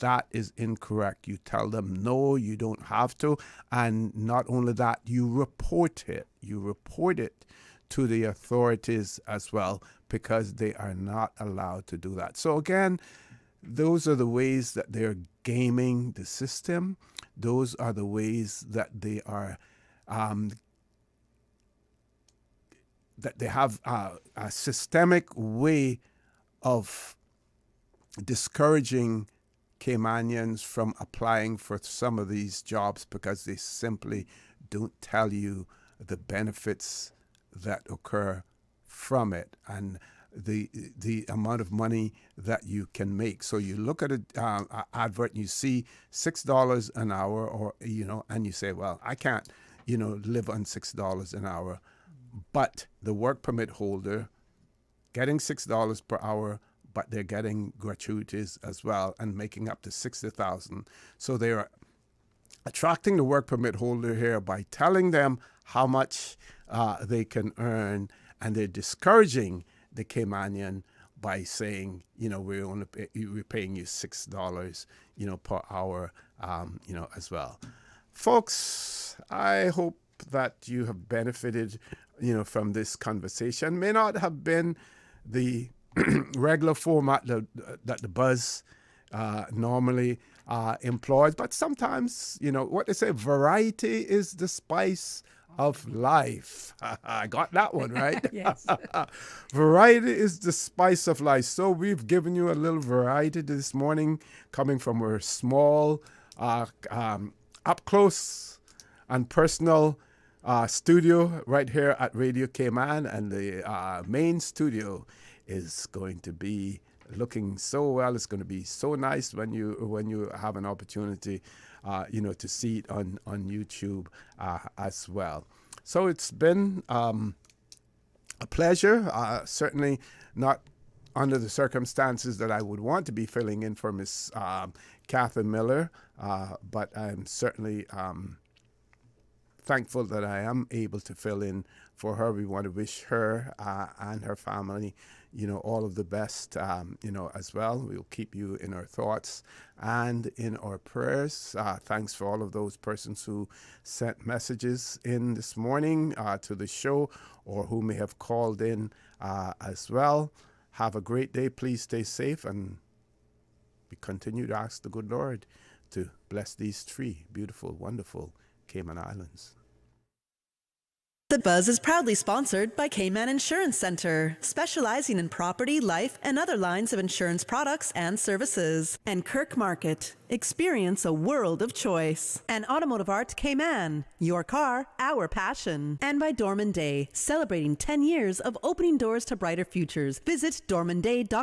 that is incorrect. You tell them, no, you don't have to. And not only that, you report it. You report it to the authorities as well, because they are not allowed to do that. So again, those are the ways that they're gaming the system. Those are the ways that they are that they have a systemic way of discouraging Caymanians from applying for some of these jobs because they simply don't tell you the benefits that occur from it and the amount of money that you can make. So you look at an advert and you see $6 an hour, or and you say, well, I can't live on $6 an hour. But the work permit holder getting $6 per hour, but they're getting gratuities as well and making up to $60,000. So they are attracting the work permit holder here by telling them how much they can earn, and they're discouraging the Caymanian by saying, we're paying you $6, per hour, as well. Folks, I hope that you have benefited, from this conversation. May not have been the regular format that the Buzz normally employs, but sometimes, what they say, variety is the spice of life. I got that one right. Yes. Variety is the spice of life. So we've given you a little variety this morning, coming from our small, up close and personal studio right here at Radio Cayman, and the main studio is going to be looking so well. It's going to be so nice when you have an opportunity, to see it on YouTube as well. So it's been a pleasure. Certainly not under the circumstances that I would want to be filling in for Miss Catherine Miller, but I'm certainly thankful that I am able to fill in for her. We want to wish her and her family, all of the best, as well. We'll keep you in our thoughts and in our prayers. Thanks for all of those persons who sent messages in this morning to the show, or who may have called in as well. Have a great day. Please stay safe, and we continue to ask the good Lord to bless these three beautiful, wonderful Cayman Islands. The Buzz is proudly sponsored by Cayman Insurance Center, specializing in property, life, and other lines of insurance products and services. And Kirk Market. Experience a world of choice. And Automotive Art Cayman. Your car, our passion. And by Dorman Day, celebrating 10 years of opening doors to brighter futures. Visit dormanday.com.